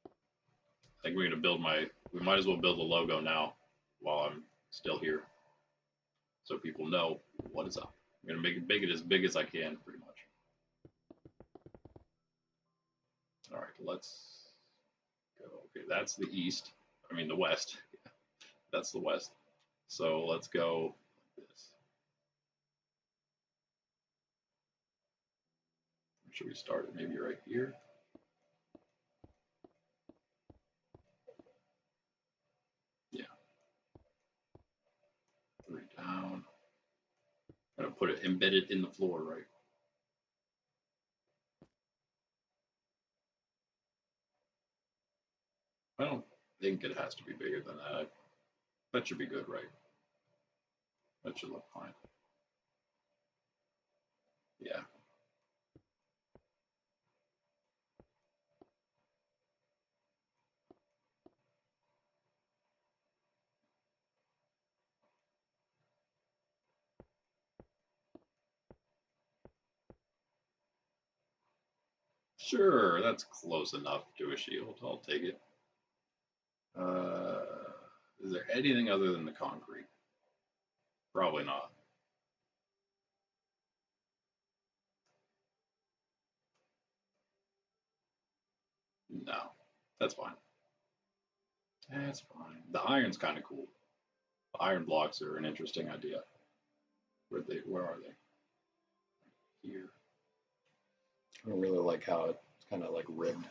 I think we're gonna build we might as well build the logo now while I'm still here, so people know what is up. I'm gonna make it as big as I can, pretty much. All right, let's go. Okay, that's the east. I mean the west. That's the west. So let's go like this. Should we start it maybe right here? Yeah. 3 down. I'm gonna put it embedded in the floor, right? I don't think it has to be bigger than that. That should be good, right? That should look fine. Yeah. Sure, that's close enough to a shield. I'll take it. Is there anything other than the concrete? Probably not. No, that's fine. That's fine. The iron's kind of cool. The iron blocks are an interesting idea. Where are they? Here. I don't really like how it's kind of like ribbed.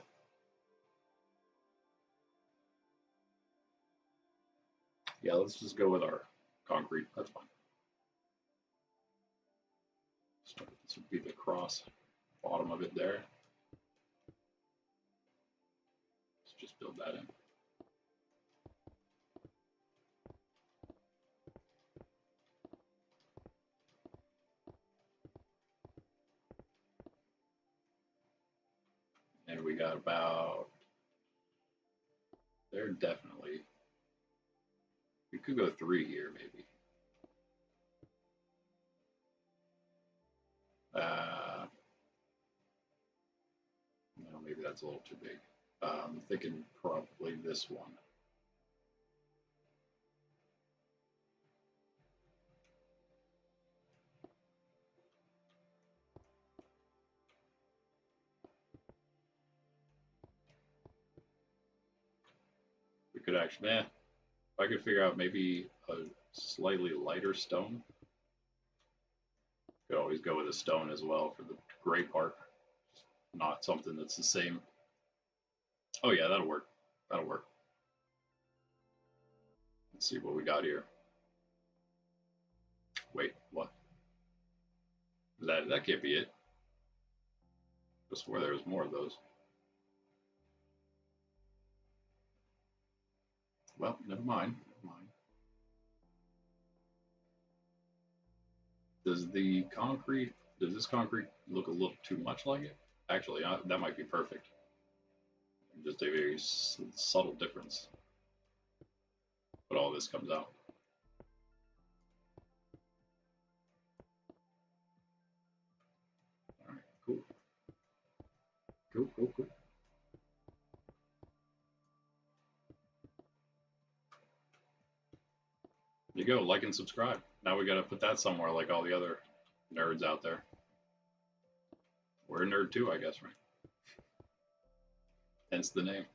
Yeah, let's just go with our concrete. That's fine. This would be the cross bottom of it there. Let's just build that in. And we got about, there definitely, we could go 3 here maybe. No, maybe that's a little too big. I'm thinking probably this one. We could actually, if I could figure out maybe a slightly lighter stone. Could always go with a stone as well for the gray part. Not something that's the same. Oh yeah, that'll work. That'll work. Let's see what we got here. Wait, what? That can't be it. I swore there was more of those. Well, never mind. Never mind. Does this concrete look a little too much like it? Actually, that might be perfect. Just a very subtle difference. But all this comes out. All right, cool. Cool, cool, cool. There you go, like and subscribe. Now we gotta put that somewhere like all the other nerds out there. We're a nerd too, I guess, right? Hence the name.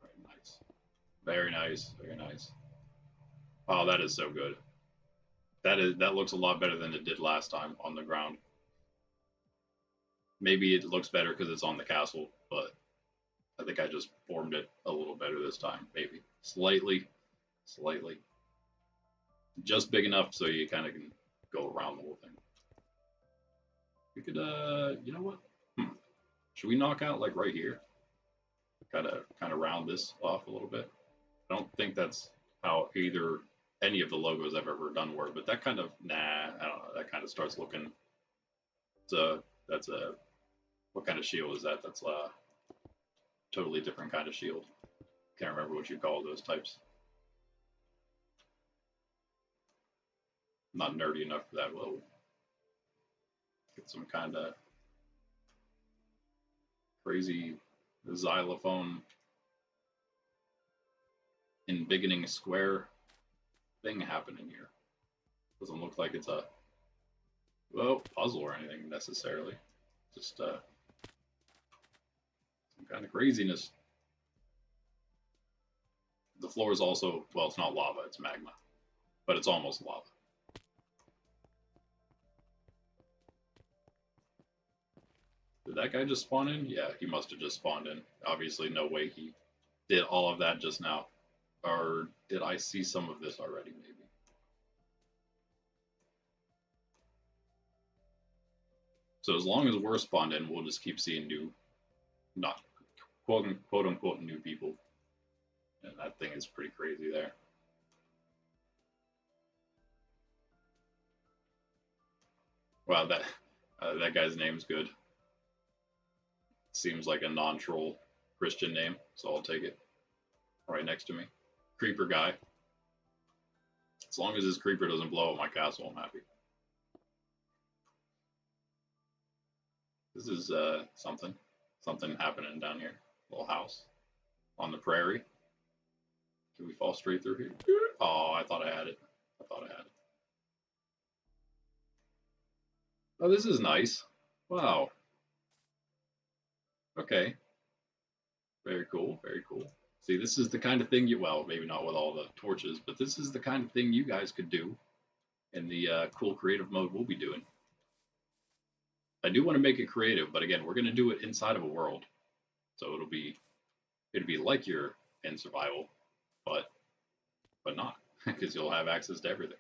Very nice. Very nice. Very nice. Oh, that is so good. That looks a lot better than it did last time on the ground. Maybe it looks better because it's on the castle, but I think I just formed it a little better this time. Maybe slightly, slightly, just big enough so you kind of can go around the whole thing. We could, you know what? Should we knock out like right here? Kind of round this off a little bit. I don't think that's how either any of the logos I've ever done were, but that kind of I don't know. That kind of starts looking. That's a what kind of shield is that? That's a totally different kind of shield. Can't remember what you call those types. I'm not nerdy enough for that. We'll get some kind of crazy xylophone embiggening square thing happening here. Doesn't look like it's a puzzle or anything necessarily. Just some kind of craziness. The floor is also, well, it's not lava, it's magma, but it's almost lava. Did that guy just spawn in? Yeah, he must have just spawned in. Obviously, no way he did all of that just now. Or did I see some of this already, maybe? So as long as we're spawned in, we'll just keep seeing new, not quote unquote new people. And that thing is pretty crazy there. Wow, that guy's name's good. Seems like a non-troll Christian name, so I'll take it. Right next to me. Creeper guy. As long as his creeper doesn't blow up my castle, I'm happy. This is something happening down here. Little house on the prairie. Can we fall straight through here? Oh, I thought I had it. Oh, this is nice. Wow. Okay. Very cool. Very cool. See, this is the kind of thing well, maybe not with all the torches, but this is the kind of thing you guys could do in the cool creative mode we'll be doing. I do want to make it creative, but again, we're going to do it inside of a world. So it'd be like you're in survival, but not, because you'll have access to everything.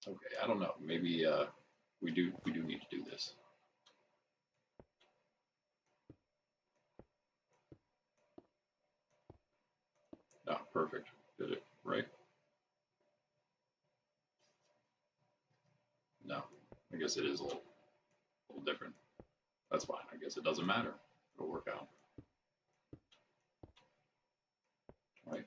Okay, I don't know. Maybe we do need to do this. Oh, perfect. Did it right? No, I guess it is a little different. That's fine. I guess it doesn't matter. It'll work out. Right?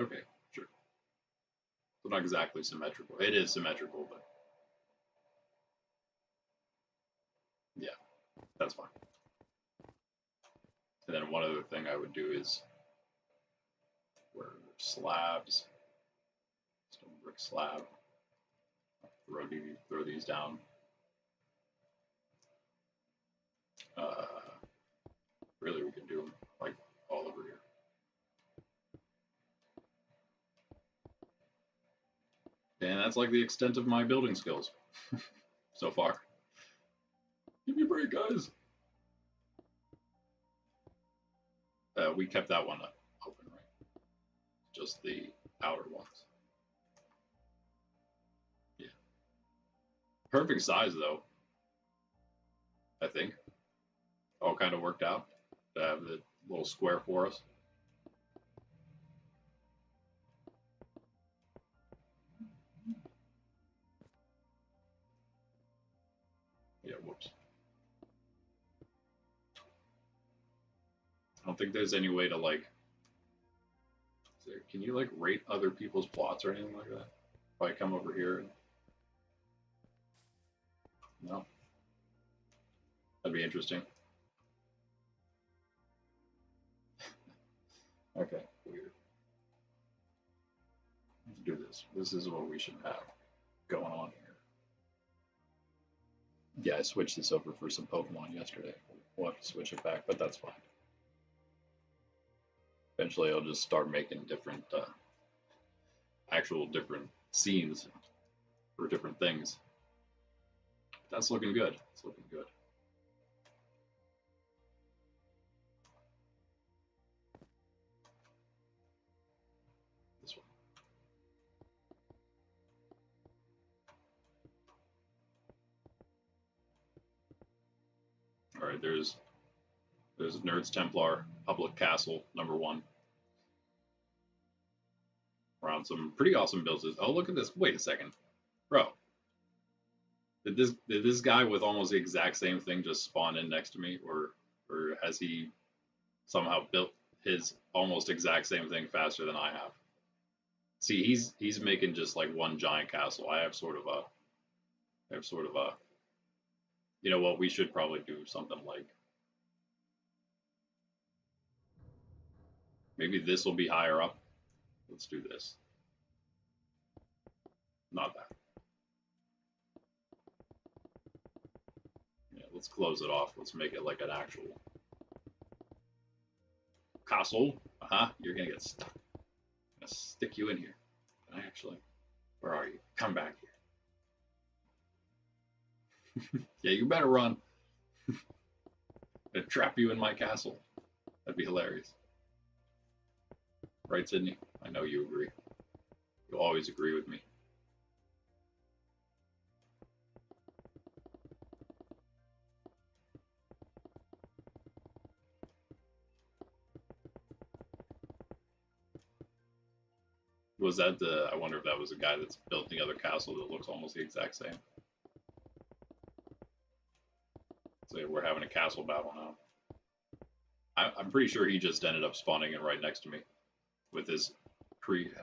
Okay, sure. So not exactly symmetrical. It is symmetrical, but yeah, that's fine. And then one other thing I would do is where slabs, stone brick slab, throw these down. Really, we can do them like all over here. And that's like the extent of my building skills so far. Give me a break, guys. We kept that one open, right? Just the outer ones. Yeah. Perfect size, though. I think. All kind of worked out to have the little square for us. Yeah, whoops. I don't think there's any way to like. Can you like rate other people's plots or anything like that? If I come over here and. No. That'd be interesting. Okay, weird. Let's do this. This is what we should have going on here. Yeah, I switched this over for some Pokemon yesterday. We'll have to switch it back, but that's fine. Eventually, I'll just start making different, actual different scenes for different things. That's looking good. It's looking good. This one. All right, there's Nerds Templar, Public Castle, #1. Around some pretty awesome builds. Oh, look at this. Wait a second. Bro. Did this guy with almost the exact same thing just spawn in next to me, or has he somehow built his almost exact same thing faster than I have? See, he's making just like one giant castle. I have sort of a you know what, we should probably do something like maybe this will be higher up. Let's do this. Not that. Yeah, let's close it off. Let's make it like an actual castle. You're gonna get stuck. I'm gonna stick you in here. Can I actually? Where are you? Come back here. Yeah, you better run. I'm gonna trap you in my castle. That'd be hilarious. Right, Sydney? I know you agree. You'll always agree with me. Was that the? I wonder if that was a guy that's built the other castle that looks almost the exact same. So we're having a castle battle now. I'm pretty sure he just ended up spawning in right next to me with his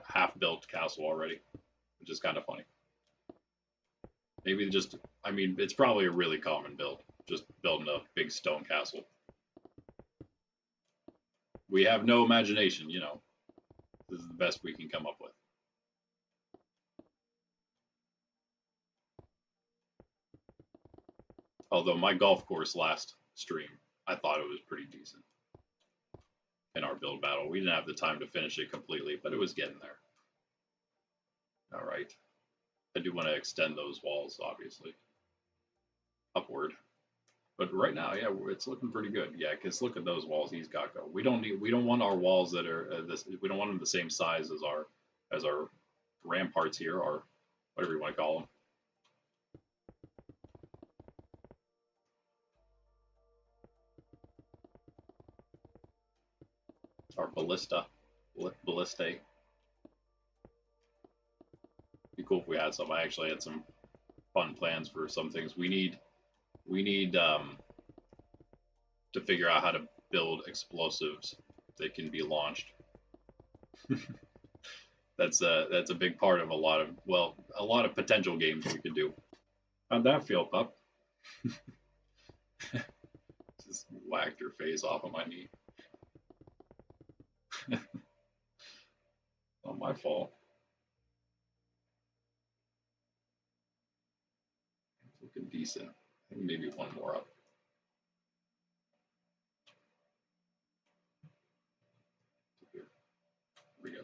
half-built castle already, which is kind of funny. Maybe just, I mean, it's probably a really common build, just building a big stone castle. We have no imagination, you know. This is the best we can come up with. Although my golf course last stream, I thought it was pretty decent. In our build battle, we didn't have the time to finish it completely, but it was getting there. All right. I do want to extend those walls, obviously, upward. But right now, yeah, it's looking pretty good. Yeah, because look at those walls he's got going. We don't want our walls that are this. We don't want them the same size as our ramparts here, or whatever you want to call them. Our ballistae. Be cool if we had some. I actually had some fun plans for some things. We need to figure out how to build explosives that can be launched. That's a big part of a lot of potential games we could do. How'd that feel, pup? Just whacked her face off of my knee. Not my fault. It's looking decent. I think maybe one more up. Here we go.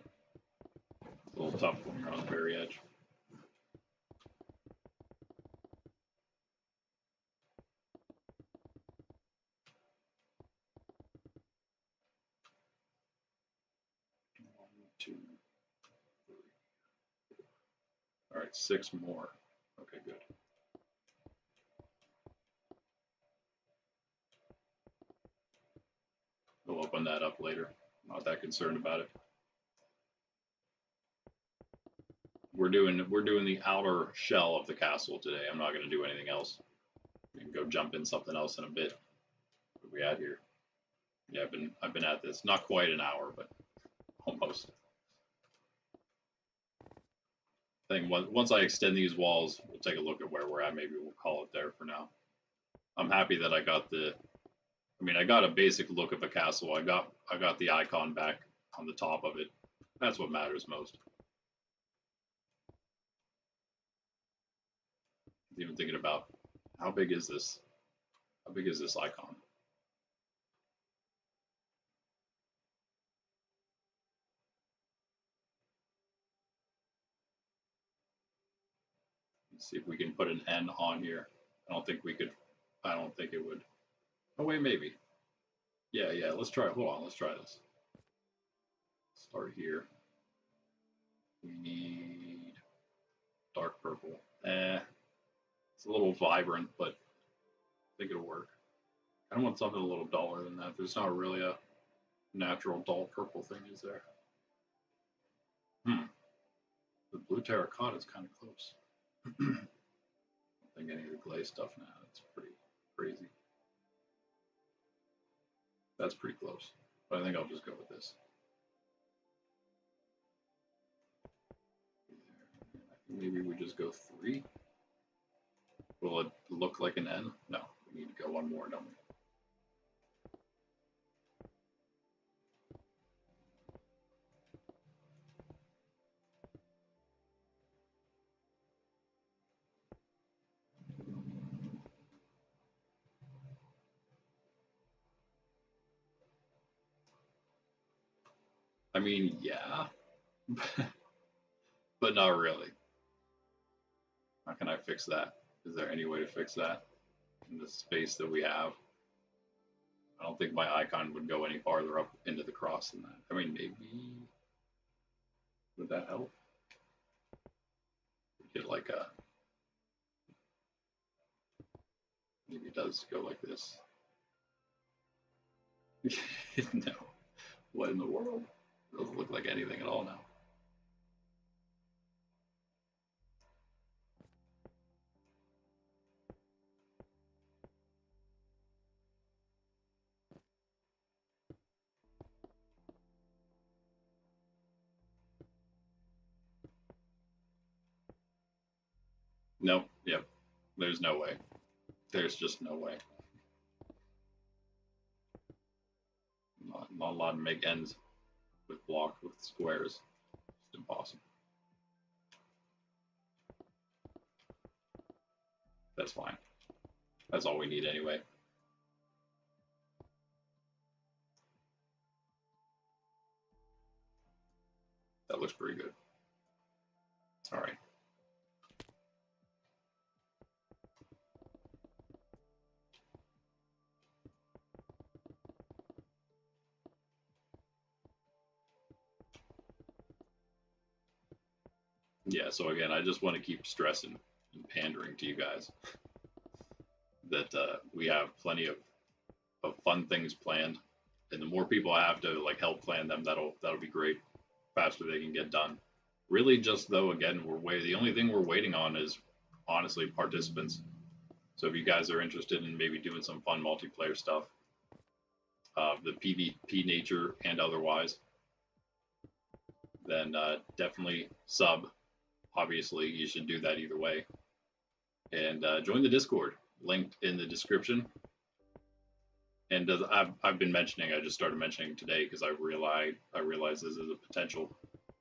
It's a little tough when you're on the very edge. Two, three. All right, 6 more. Okay, good. We'll open that up later. Not that concerned about it. We're doing the outer shell of the castle today. I'm not going to do anything else. We can go jump in something else in a bit. What are we at here? Yeah, I've been at this not quite an hour, but almost. I think once I extend these walls, we'll take a look at where we're at. Maybe we'll call it there for now. I'm happy that I got I got a basic look of a castle. I got the icon back on the top of it. That's what matters most. Even thinking about how big is this? How big is this icon? Let's see if we can put an N on here. I don't think we could. I don't think it would. Oh wait, maybe. Yeah, yeah. Let's try. Hold on. Let's try this. Start here. We need dark purple. It's a little vibrant, but I think it'll work. I want something a little duller than that. There's not really a natural dull purple thing, is there? The blue terracotta is kind of close. I don't think any of the glaze stuff now. It's pretty crazy. That's pretty close. But I think I'll just go with this. Maybe we just go 3. Will it look like an N? No, we need to go one more, don't we? I mean, yeah, but not really. How can I fix that? Is there any way to fix that in the space that we have? I don't think my icon would go any farther up into the cross than that. I mean, maybe. Would that help? Get like a. Maybe it does go like this. No. What in the world? It doesn't look like anything at all now. Nope. Yep. There's no way. There's just no way. Not allowed to make ends with squares. It's impossible. That's fine. That's all we need anyway. That looks pretty good. All right. Yeah, so again, I just want to keep stressing and pandering to you guys that we have plenty of fun things planned, and the more people I have to like help plan them, that'll be great. Faster they can get done. Really, just though, again, the only thing we're waiting on is honestly participants. So if you guys are interested in maybe doing some fun multiplayer stuff, the PvP nature and otherwise, then definitely sub. Obviously, you should do that either way. And join the Discord, linked in the description. And as I've been mentioning, I just started mentioning today because I realize this is a potential.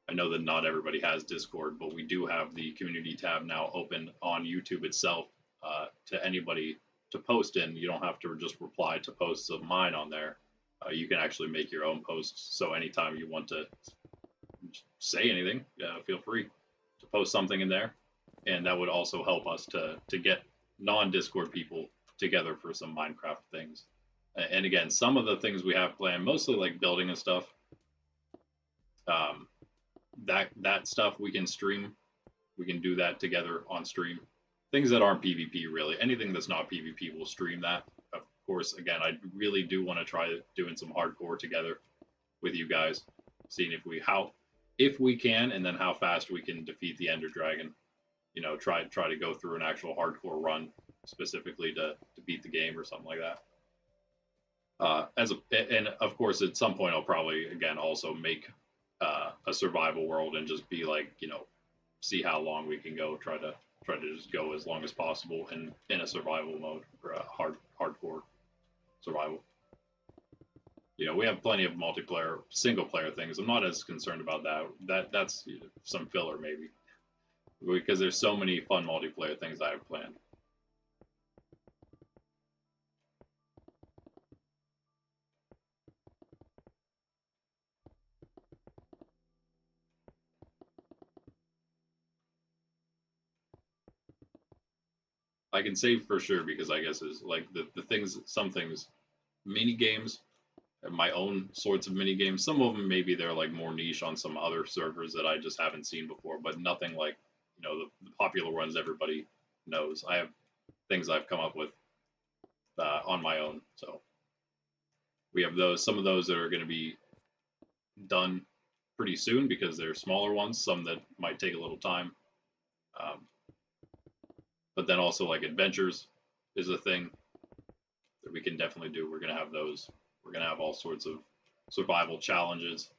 I know that not everybody has Discord, but we do have the community tab now open on YouTube itself to anybody to post in. You don't have to just reply to posts of mine on there. You can actually make your own posts. So anytime you want to say anything, feel free to post something in there. And that would also help us to get non-Discord people together for some Minecraft things. And again, some of the things we have planned, mostly like building and stuff, that stuff we can stream. We can do that together on stream. Things that aren't PvP, really. Anything that's not PvP, we'll stream that. Of course, again, I really do want to try doing some hardcore together with you guys, seeing if we can, and then how fast we can defeat the Ender Dragon. You know, try to go through an actual hardcore run specifically to beat the game or something like that. And of course, at some point, I'll probably again also make a survival world and just be like, see how long we can go. Try to just go as long as possible in a survival mode or a hardcore survival. We have plenty of multiplayer, single player things. I'm not as concerned about that. That's some filler maybe, because there's so many fun multiplayer things I have planned. I can say for sure because I guess is like the things, some things, mini games, my own sorts of mini games. Some of them maybe they're like more niche on some other servers that I just haven't seen before, but nothing like the popular ones everybody knows. I have things I've come up with on my own. So we have those. Some of those that are going to be done pretty soon because they're smaller ones. Some that might take a little time. But then also like adventures is a thing that we can definitely do. We're going to have those. We're going to have all sorts of survival challenges.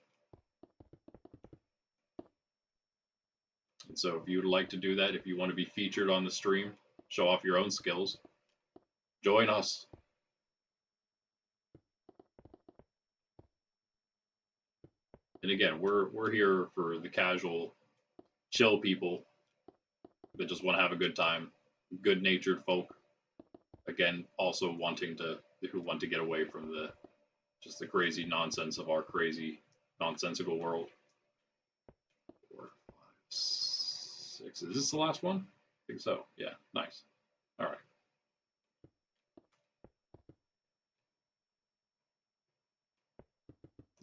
And so if you'd like to do that, if you want to be featured on the stream, show off your own skills, join us. And again, we're here for the casual, chill people that just want to have a good time, good-natured folk. Again, also who want to get away from just the crazy nonsense of our crazy, nonsensical world. 4, 5, 6. Is this the last one? I think so. Yeah, nice. All right.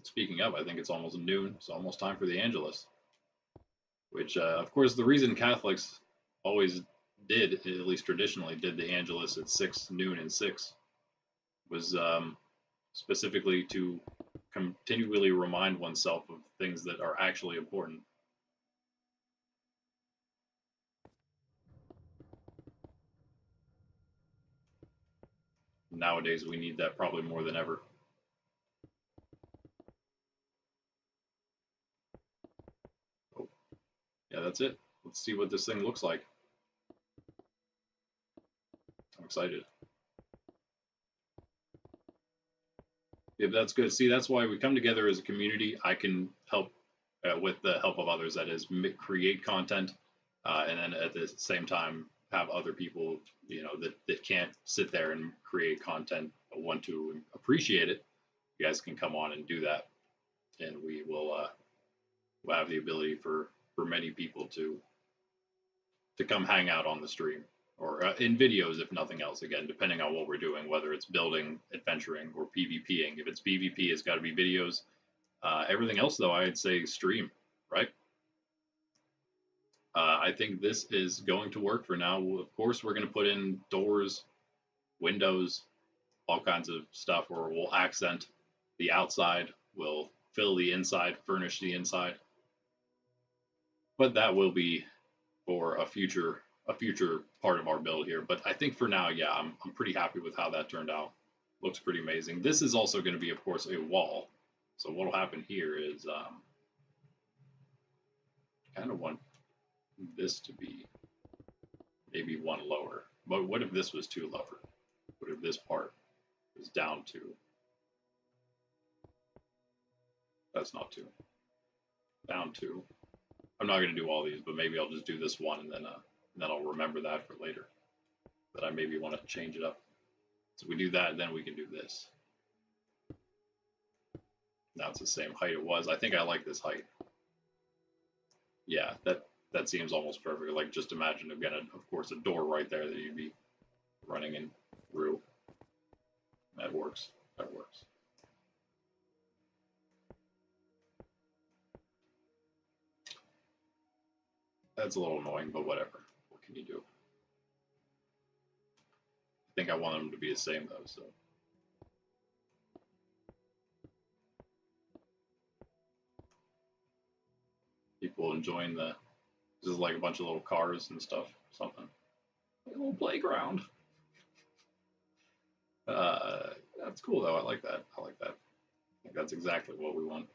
Speaking of, I think it's almost noon. It's almost time for the Angelus. Which, of course, the reason Catholics always did, at least traditionally, did the Angelus at 6, noon and 6, was specifically to continually remind oneself of things that are actually important. Nowadays, we need that probably more than ever. Oh, yeah, that's it. Let's see what this thing looks like. I'm excited. Yeah, that's good. See, that's why we come together as a community. I can help with the help of others. That is, create content, and then at the same time have other people, that can't sit there and create content, but want to appreciate it. You guys can come on and do that, and we will we'll have the ability for many people to to come hang out on the stream or in videos, if nothing else. Again, depending on what we're doing, whether it's building, adventuring, or PvPing. If it's PvP, it's got to be videos. Everything else, though, I'd say stream, right? I think this is going to work for now. Of course, we're going to put in doors, windows, all kinds of stuff, or we'll accent the outside, we'll fill the inside, furnish the inside. But that will be for a future part of our build here. But I think for now, yeah, I'm pretty happy with how that turned out. Looks pretty amazing. This is also going to be, of course, a wall. So what'll happen here is kind of want this to be maybe one lower. But what if this was two lower? What if this part is down two? That's not two. Down two. I'm not going to do all these, but maybe I'll just do this one, and then I'll remember that for later. That I maybe want to change it up. So we do that, and then we can do this. Now it's the same height it was. I think I like this height. Yeah, that seems almost perfect. Like, just imagine, again, of course, a door right there that you'd be running in through. That works. That works. That's a little annoying, but whatever. What can you do? I think I want them to be the same, though, so. People enjoying this is like a bunch of little cars and stuff, something. Like a little playground. That's cool, though. I like that. I like that. I think that's exactly what we want.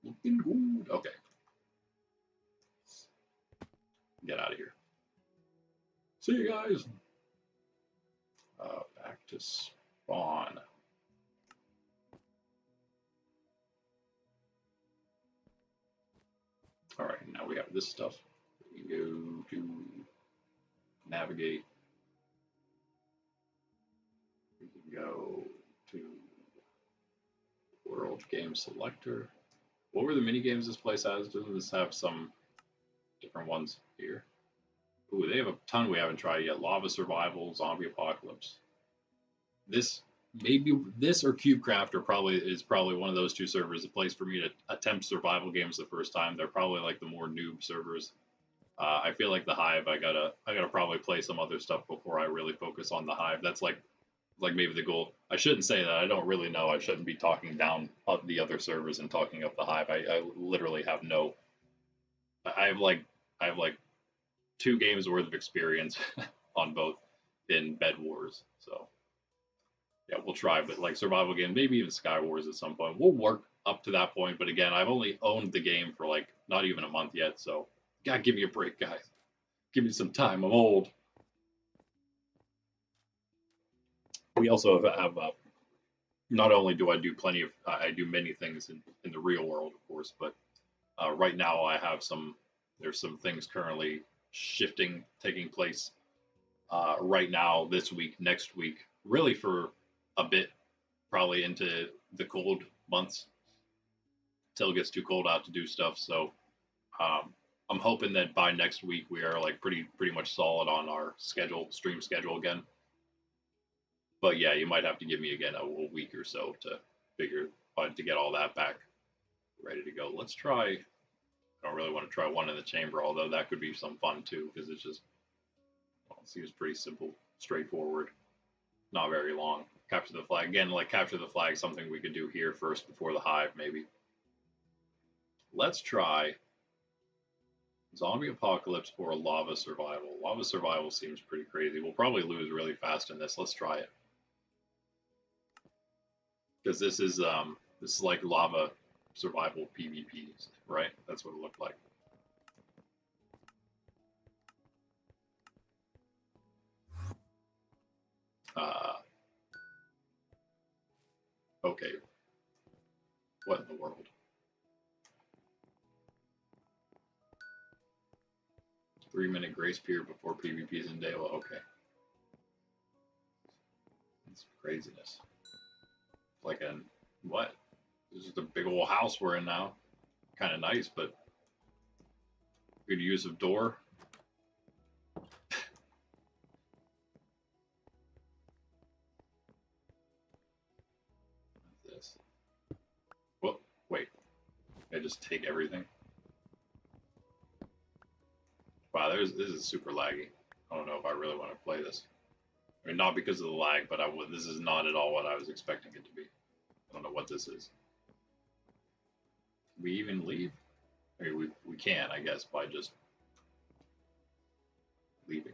Looking good. Okay. Get out of here. See you guys. Back to spawn. All right, now we have this stuff. We go to navigate. We can go to World Game Selector. What were the mini games this place has? Doesn't this have some different ones here? Ooh, they have a ton we haven't tried yet. Lava Survival, Zombie Apocalypse. This maybe this or CubeCraft is probably one of those two servers, a place for me to attempt survival games the first time. They're probably like the more noob servers. I feel like the Hive, I gotta probably play some other stuff before I really focus on the Hive. That's like maybe the goal. I shouldn't say that. I don't really know. I shouldn't be talking down the other servers and talking up the Hive. I literally have no. I have like 2 games worth of experience on both in Bed Wars. So yeah, we'll try. But like survival game, maybe even Sky Wars at some point. We'll work up to that point. But again, I've only owned the game for like not even a month yet. So gotta give me a break, guys. Give me some time. I'm old. We also have not only do I do plenty of I do many things in the real world, of course, but right now I have there's some things currently taking place right now, this week, next week, really for a bit, probably into the cold months till it gets too cold out to do stuff. So I'm hoping that by next week we are like pretty much solid on our stream schedule again. But yeah, you might have to give me again a week or so to get all that back ready to go. Let's try. I don't really want to try one in the chamber, although that could be some fun too, because it's just, well, it seems pretty simple, straightforward, not very long. Capture the flag. Again, like capture the flag, something we could do here first before the Hive, maybe. Let's try Zombie Apocalypse or Lava Survival. Lava Survival seems pretty crazy. We'll probably lose really fast in this. Let's try it. Because this is like Lava Survival PvP, right? That's what it looked like. Okay. What in the world? 3-minute grace period before PvP is in day. Well, okay. That's craziness. Like what? This is the big old house we're in now. Kind of nice, but good use of door. just take everything. Wow, this is super laggy. I don't know if I really want to play this. I mean, not because of the lag, but this is not at all what I was expecting it to be. I don't know what this is. Can we even leave? I mean, we can, I guess, by just leaving.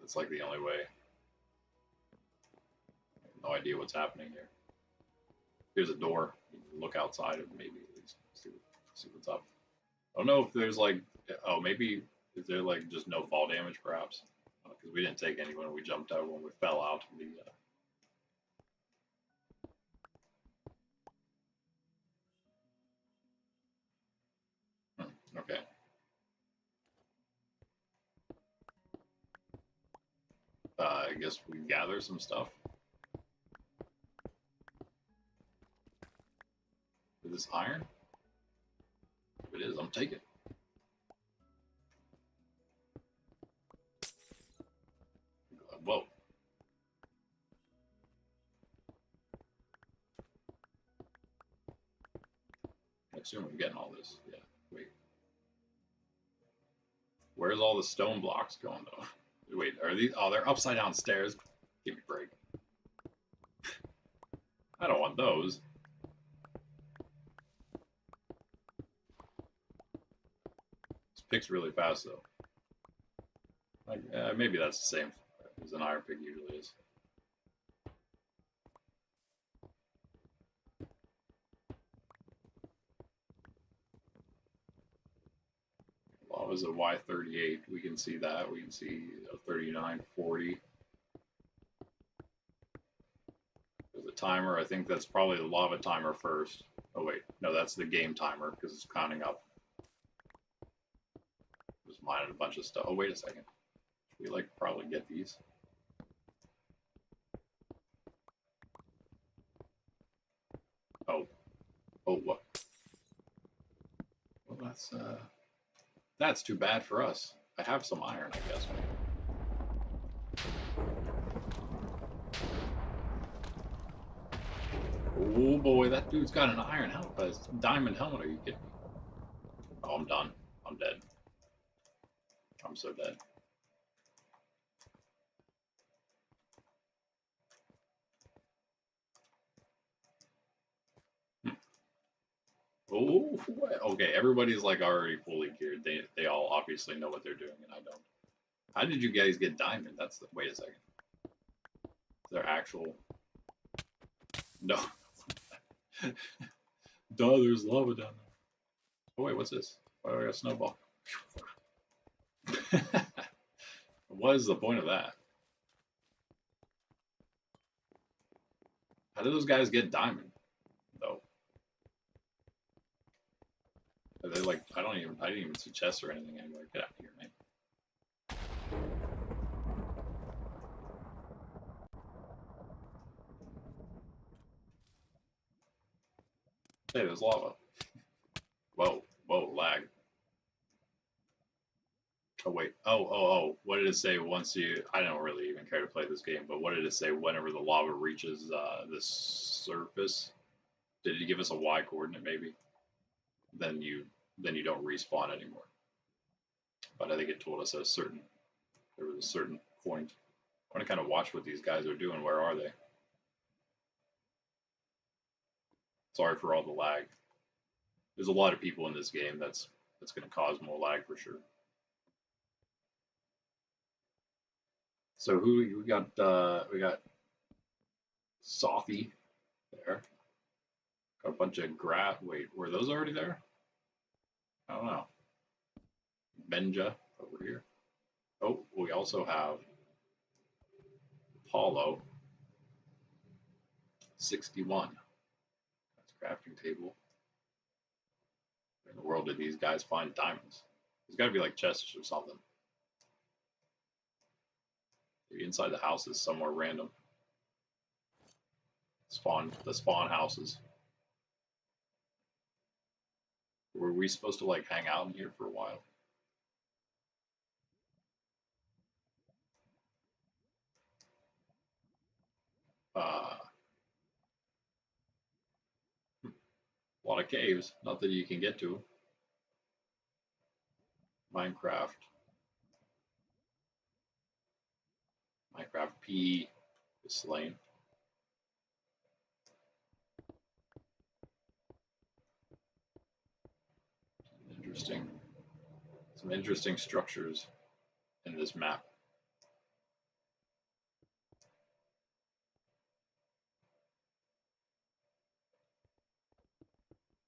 It's like the only way. I have no idea what's happening here. Here's a door. You can look outside of maybe at least see what's up. I don't know if there's like, oh, maybe is there like just no fall damage perhaps? Because we didn't take any when we jumped out, when we fell out of the. Okay. I guess we gather some stuff. Is this iron? If it is, I'm taking it. Whoa. I assume I'm getting all this. Yeah, wait. Where's all the stone blocks going though? Wait, are these? Oh, they're upside down stairs. Give me a break. I don't want those. This picks really fast though. Like, maybe that's the same as an iron pick usually is. Lava's a Y38. We can see that. We can see a 39, 40. There's a timer. I think that's probably the lava timer first. Oh wait, no, that's the game timer because it's counting up. Just mining a bunch of stuff. Oh wait a second. Should we like probably get these? Oh, oh what? Well, that's too bad for us. I have some iron, I guess. Oh boy, that dude's got an iron helmet, a diamond helmet. Are you kidding me? Oh, I'm done. I'm dead. I'm so dead. Oh, okay. Everybody's like already fully geared. They all obviously know what they're doing, and I don't. How did you guys get diamond? That's the. Wait a second. They're actual. No. Duh, there's lava down there. Oh wait, what's this? Why do I got a snowball? What is the point of that? How do those guys get diamond, though? Are they like, I didn't even see chests or anything anywhere. Get out of here, man. Hey, there's lava. Whoa, lag. Oh wait, oh, what did it say once you, I don't really even care to play this game, but what did it say whenever the lava reaches the surface? Did it give us a Y coordinate maybe? Then you don't respawn anymore. But I think it told us there was a certain point. I want to kind of watch what these guys are doing. Where are they? Sorry for all the lag. There's a lot of people in this game that's going to cause more lag for sure. So who we got? We got Softy there. Got a bunch of grass. Wait, were those already there? I don't know. Benja over here. Oh, we also have Apollo 61. That's a crafting table. Where in the world did these guys find diamonds? There's got to be like chests or something. Maybe inside the houses somewhere random. The spawn houses. Were we supposed to like hang out in here for a while? A lot of caves. Not that you can get to. Minecraft. Minecraft P is slain. Interesting. Some interesting structures in this map.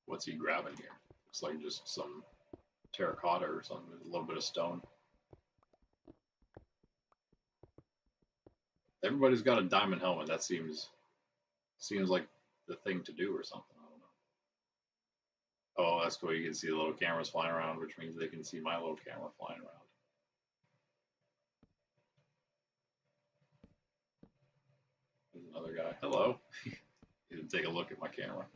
What's he grabbing here? Looks like just some terracotta or something, a little bit of stone. Everybody's got a diamond helmet. That seems like the thing to do or something. I don't know. Oh, that's cool. You can see the little cameras flying around, which means they can see my little camera flying around. There's another guy. Hello. He didn't take a look at my camera.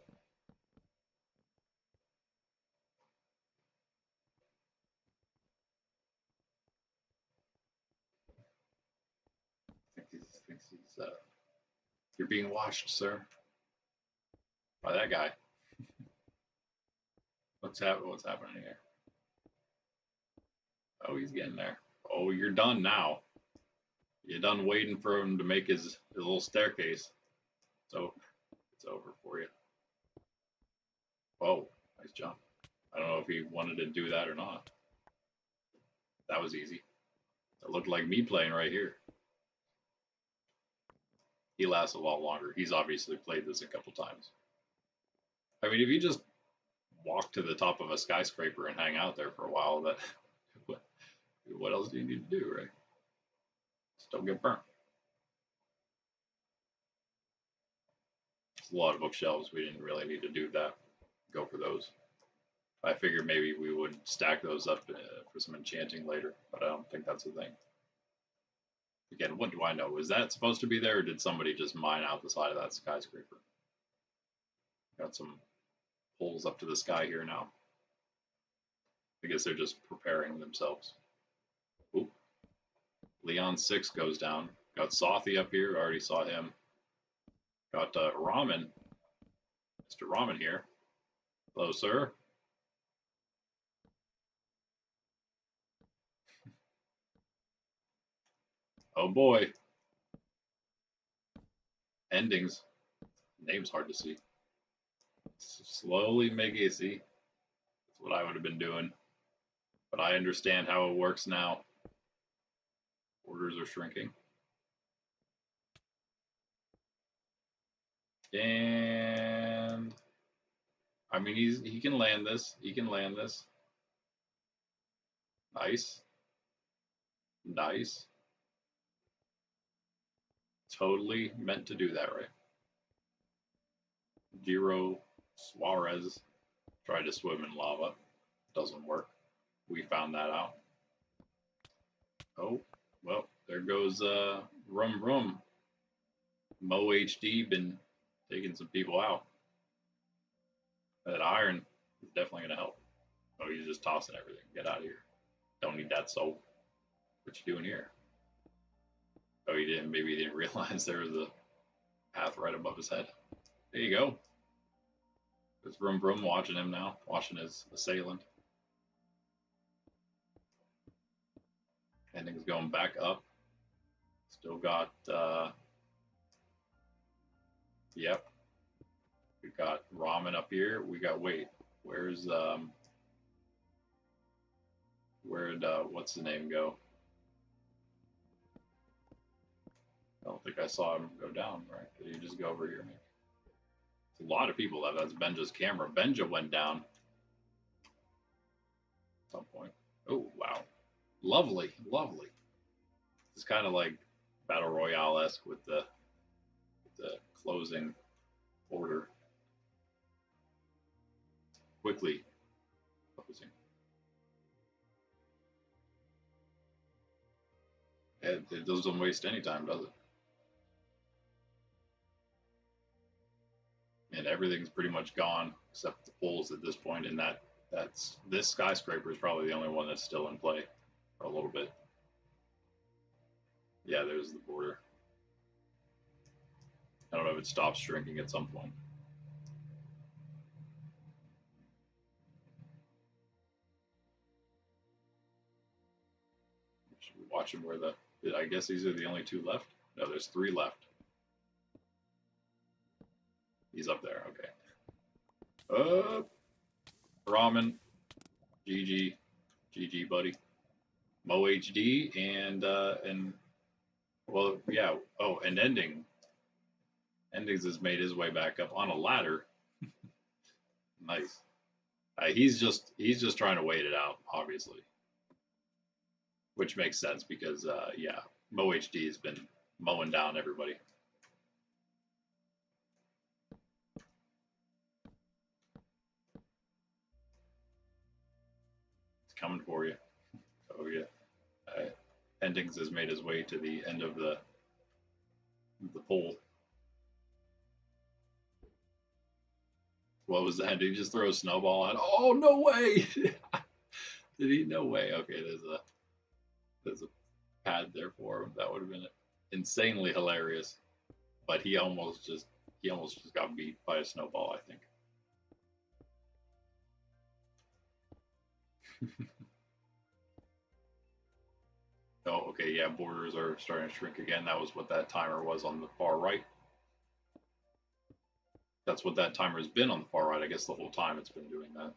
Thinks he's you're being watched, sir. By that guy. What's happening here? Oh, he's getting there. Oh, you're done now. You're done waiting for him to make his little staircase. So it's over for you. Oh, nice jump. I don't know if he wanted to do that or not. That was easy. It looked like me playing right here. He lasts a lot longer. He's obviously played this a couple times. I mean, if you just walk to the top of a skyscraper and hang out there for a while, that what else do you need to do, right? Just don't get burnt. It's a lot of bookshelves. We didn't really need to do that. Go for those. I figured maybe we would stack those up for some enchanting later, but I don't think that's a thing. Again, what do I know? Was that supposed to be there, or did somebody just mine out the side of that skyscraper? Got some holes up to the sky here now. I guess they're just preparing themselves. Oop. Leon 6 goes down. Got Sothy up here. Already saw him. Got Ramen. Mr. Ramen here. Hello, sir. Oh boy. Endings. Name's hard to see. Slowly make it see. That's what I would have been doing. But I understand how it works now. Orders are shrinking. And I mean, he can land this. He can land this. Nice. Nice. Totally meant to do that, right? Giro Suarez tried to swim in lava. Doesn't work. We found that out. Oh, well, there goes Rum Rum. Mo HD been taking some people out. That iron is definitely going to help. Oh, he's just tossing everything. Get out of here. Don't need that soap. What you doing here? Oh, he didn't. Maybe he didn't realize there was a path right above his head. There you go. There's Vroom Vroom watching him now, watching his assailant. Ending's going back up. Still got, yep. We got Ramen up here. We got, wait, where'd, what's the name go? I don't think I saw him go down, right? Did he just go over here? Maybe? A lot of people left. That's Benja's camera. Benja went down at some point. Oh, wow. Lovely, lovely. It's kind of like Battle Royale-esque with the closing order. Quickly closing. It doesn't waste any time, does it? And everything's pretty much gone except the poles at this point, and this skyscraper is probably the only one that's still in play for a little bit. Yeah, there's the border. I don't know if it stops shrinking at some point. watching where the. I guess these are the only two left. No, there's three left. He's up there. Okay. Ramen. GG. GG, buddy. Mo HD and well, yeah. Oh, and Endings has made his way back up on a ladder. Nice. He's just trying to wait it out, obviously, which makes sense because yeah, Mo HD has been mowing down everybody. It's coming for you. Oh yeah. Endings has made his way to the end of the pole. What was that? Did he just throw a snowball out? Oh no way! Did he? No way. Okay, there's a pad there for him. That would have been insanely hilarious. But he almost just got beat by a snowball, I think. Oh, okay, yeah, borders are starting to shrink again. That was what that timer was on the far right. That's what that timer has been on the far right. I guess the whole time it's been doing that.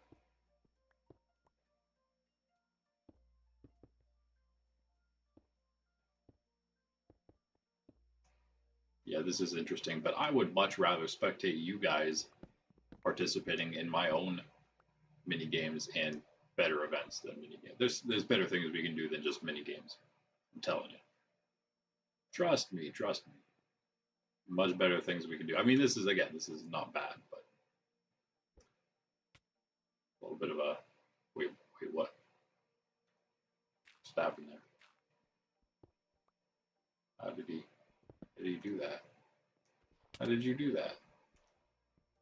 Yeah, this is interesting, but I would much rather spectate you guys participating in my own mini games and better events than mini games. There's better things we can do than just mini games. I'm telling you. Trust me, trust me. Much better things we can do. I mean, this is not bad, but a little bit of a wait, what? What's happened there? How did he do that? How did you do that?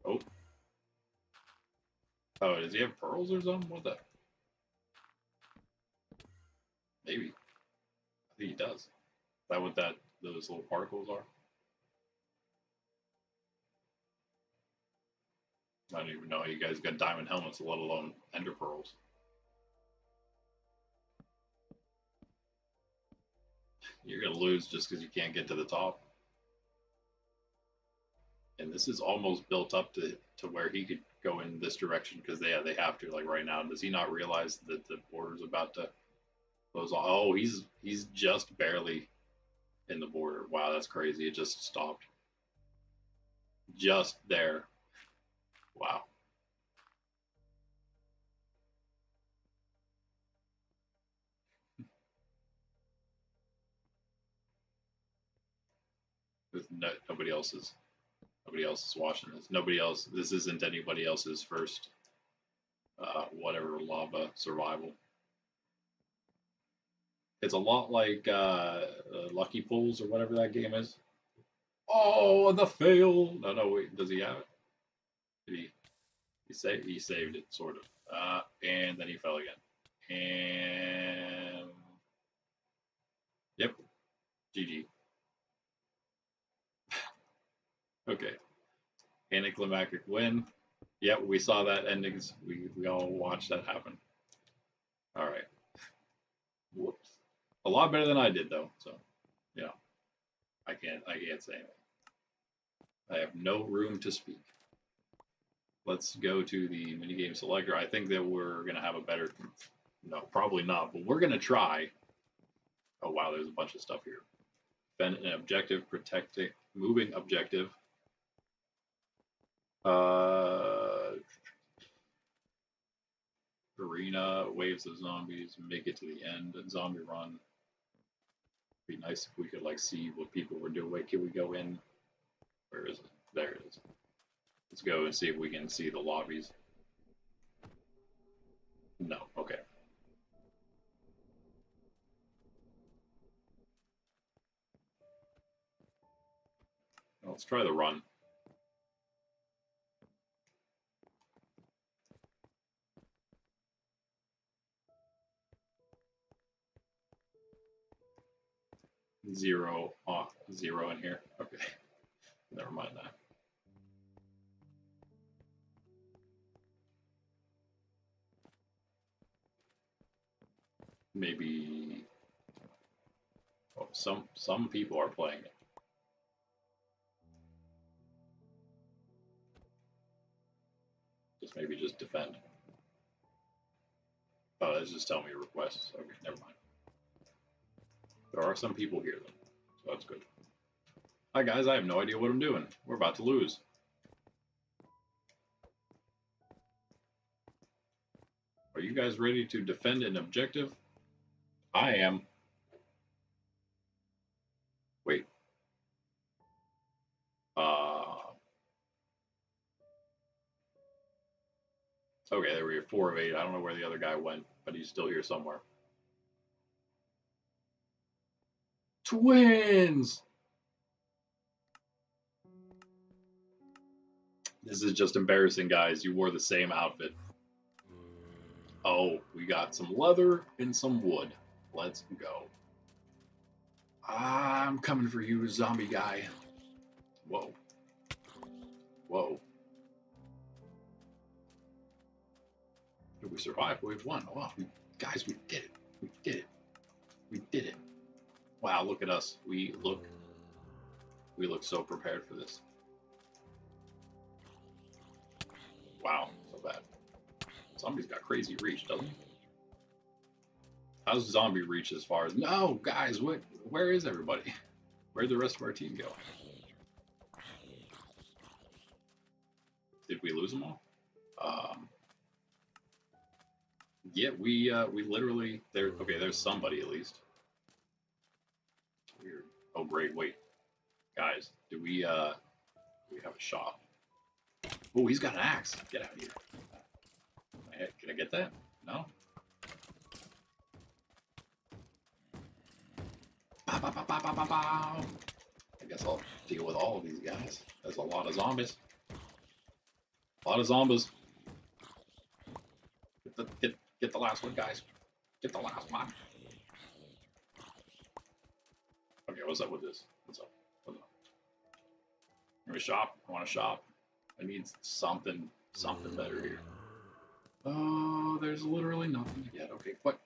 Oh. Oh, does he have pearls or something? What the? Maybe. I think he does. Is that what those little particles are? I don't even know. You guys got diamond helmets, let alone ender pearls. You're gonna lose just because you can't get to the top. And this is almost built up to where he could go in this direction because they have to, like right now. Does he not realize that the border's about to close off? Oh, he's just barely in the border. Wow, that's crazy. It just stopped. Just there. Wow. Nobody else is watching this. Nobody else. This isn't anybody else's first whatever lava survival. It's a lot like Lucky Pools or whatever that game is. Oh, the fail! No, wait. Does he have it? Did he? He saved it, sort of. And then he fell again. And yep, GG. Okay. Anticlimactic win. Yep, we saw that endings. We all watched that happen. All right. Whoops. A lot better than I did though. So, you know, I can't say anything. I have no room to speak. Let's go to the minigame selector. I think that we're gonna have a better. No, probably not. But we're gonna try. Oh wow, there's a bunch of stuff here. Defend an objective, protecting, moving objective. Arena, waves of zombies, make it to the end, zombie run. Be nice if we could like see what people were doing. Wait, can we go in? Where is it? There it is. Let's go and see if we can see the lobbies. No, okay. Let's try the run. Zero in here. Okay. Never mind that. Maybe some people are playing it. Maybe just defend. Oh, that's just telling me requests. Okay, never mind. There are some people here, though, so that's good. Hi, guys. I have no idea what I'm doing. We're about to lose. Are you guys ready to defend an objective? I am. Wait. Okay, there we are, 4 of 8. I don't know where the other guy went, but he's still here somewhere. Twins! This is just embarrassing, guys. You wore the same outfit. Oh, we got some leather and some wood. Let's go. I'm coming for you, zombie guy. Whoa. Whoa. Did we survive? We've won. Oh, guys, we did it. We did it. We did it. Wow, look at us. We look so prepared for this. Wow, so bad. Zombie's got crazy reach, doesn't he? How's zombie reach as far as... No, guys, where is everybody? Where'd the rest of our team go? Did we lose them all? Yeah, we literally... Okay, there's somebody at least. Weird. Oh, great, wait. Guys, do we have a shop? Oh, he's got an axe. Get out of here. Can I get that? No? I guess I'll deal with all of these guys. There's a lot of zombies. A lot of zombies. Get the last one, guys. Get the last one. Okay, what's up with this? What's up? What's up? Can we shop? I want to shop. I need something better here. Oh, there's literally nothing to get. Okay, what?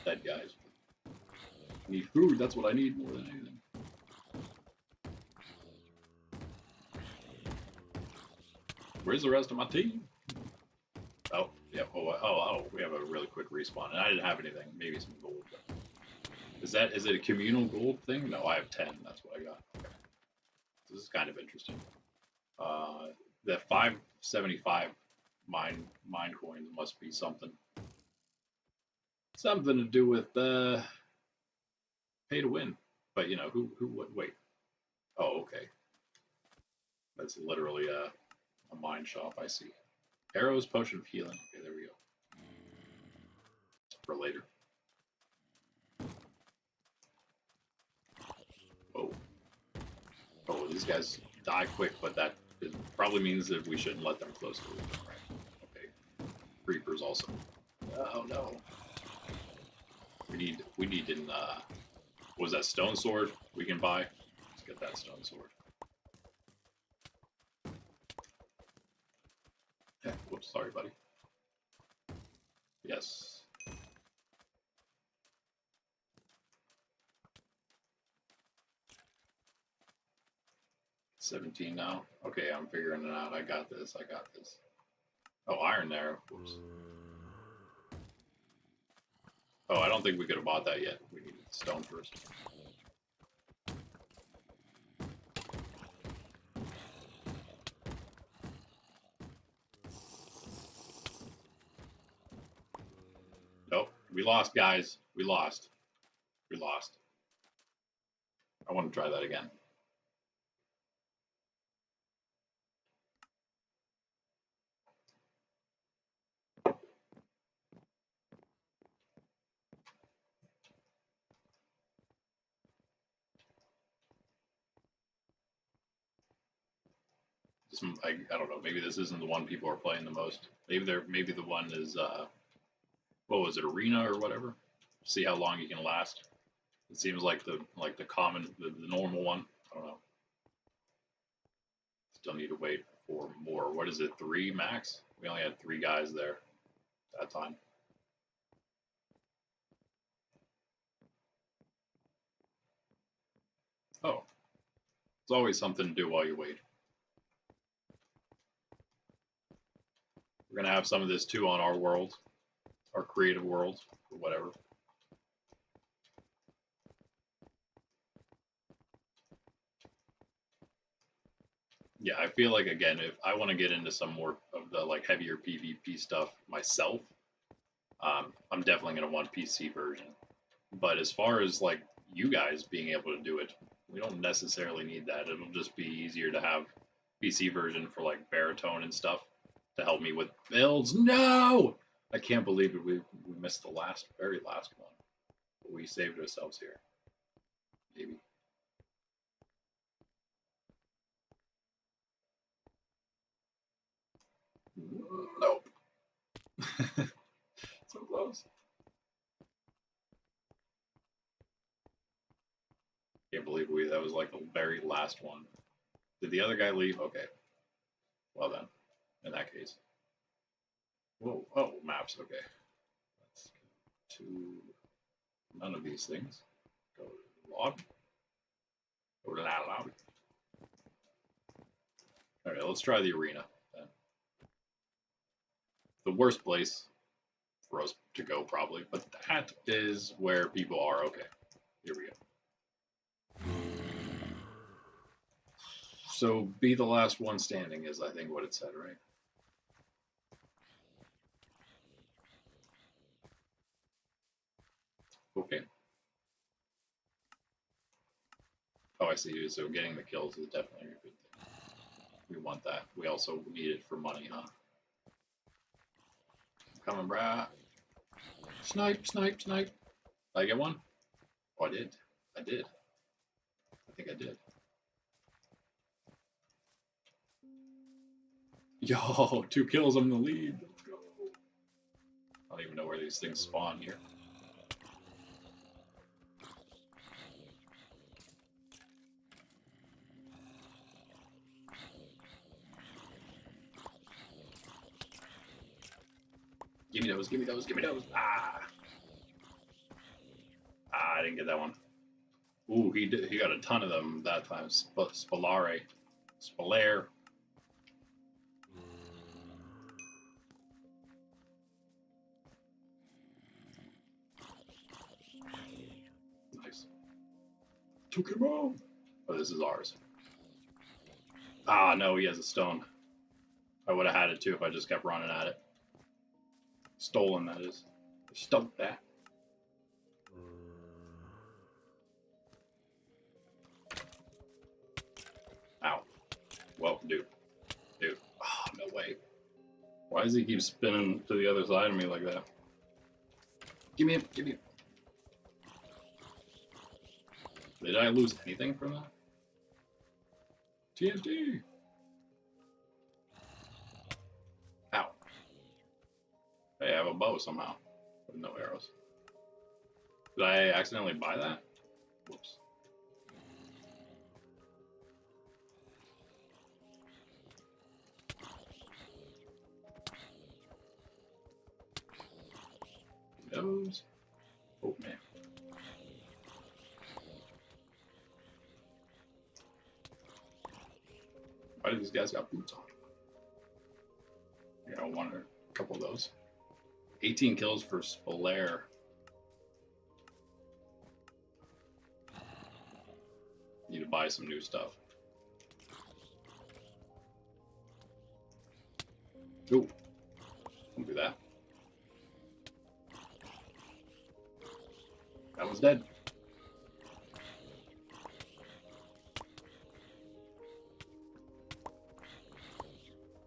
Dead guys. I need food, that's what I need more than anything. Where's the rest of my team? Oh, yeah. Oh, we have a really quick respawn. And I didn't have anything. Maybe some gold. Is it a communal gold thing? No, I have 10. That's what I got. Okay. This is kind of interesting. The 575 mine coins must be something to do with pay to win. But you know who would wait? Oh, okay. That's literally a mine shop. I see. Arrows, potion of healing. Okay, there we go. For later. Oh, these guys die quick, but that probably means that we shouldn't let them close to it. Right. Okay. Creepers also. Oh no. We need an what was that, stone sword we can buy? Let's get that stone sword. Yeah, whoops, sorry buddy. Yes. 17 now. Okay, I'm figuring it out. I got this. Oh, iron there. Whoops. Oh, I don't think we could have bought that yet. We needed stone first. Nope. We lost, guys. We lost. I want to try that again. I don't know. Maybe this isn't the one people are playing the most. Maybe the one is what was it, arena or whatever? See how long you can last. It seems like the common, the normal one. I don't know. Still need to wait for more. What is it, 3 max? We only had 3 guys there that time. Oh, it's always something to do while you wait. We're going to have some of this too on our world, our creative world, or whatever. Yeah, I feel like, again, if I want to get into some more of the like heavier PvP stuff myself, I'm definitely going to want PC version. But as far as like you guys being able to do it, we don't necessarily need that. It'll just be easier to have PC version for like baritone and stuff to help me with builds. No! I can't believe it. We missed the very last one. But we saved ourselves here. Maybe. Nope. So close. Can't believe that was like the very last one. Did the other guy leave? Okay. Well then, in that case. Whoa, oh, maps, okay. Let's go to none of these things. Go to log. Go to that lobby. Alright, let's try the arena then. The worst place for us to go probably, but that is where people are. Okay, here we go. So be the last one standing is I think what it said, right? Okay. Oh, I see. So getting the kills is definitely a good thing. We want that. We also need it for money, huh? Coming, brah. Snipe, snipe, snipe. Did I get one? Oh, I did. I did. I think I did. Yo, 2 kills, I'm in the lead. Let's go. I don't even know where these things spawn here. Give me those, give me those, give me those. Ah, I didn't get that one. Ooh, he got a ton of them that time. Spalare. Nice. Took him out. Oh, this is ours. Ah, no, he has a stone. I would have had it too if I just kept running at it. Stolen, that is. Stole that. Ow. Well, dude. Dude. Oh, no way. Why does he keep spinning to the other side of me like that? Give me him. Give me him. Did I lose anything from that? TNT. Ow. Hey, I have a bow somehow. With no arrows. Did I accidentally buy that? Whoops. Those. Oh, man. Why do these guys got boots on? Yeah, I want a couple of those. 18 kills for Spalare. Need to buy some new stuff. Ooh. Don't do that. That one's dead.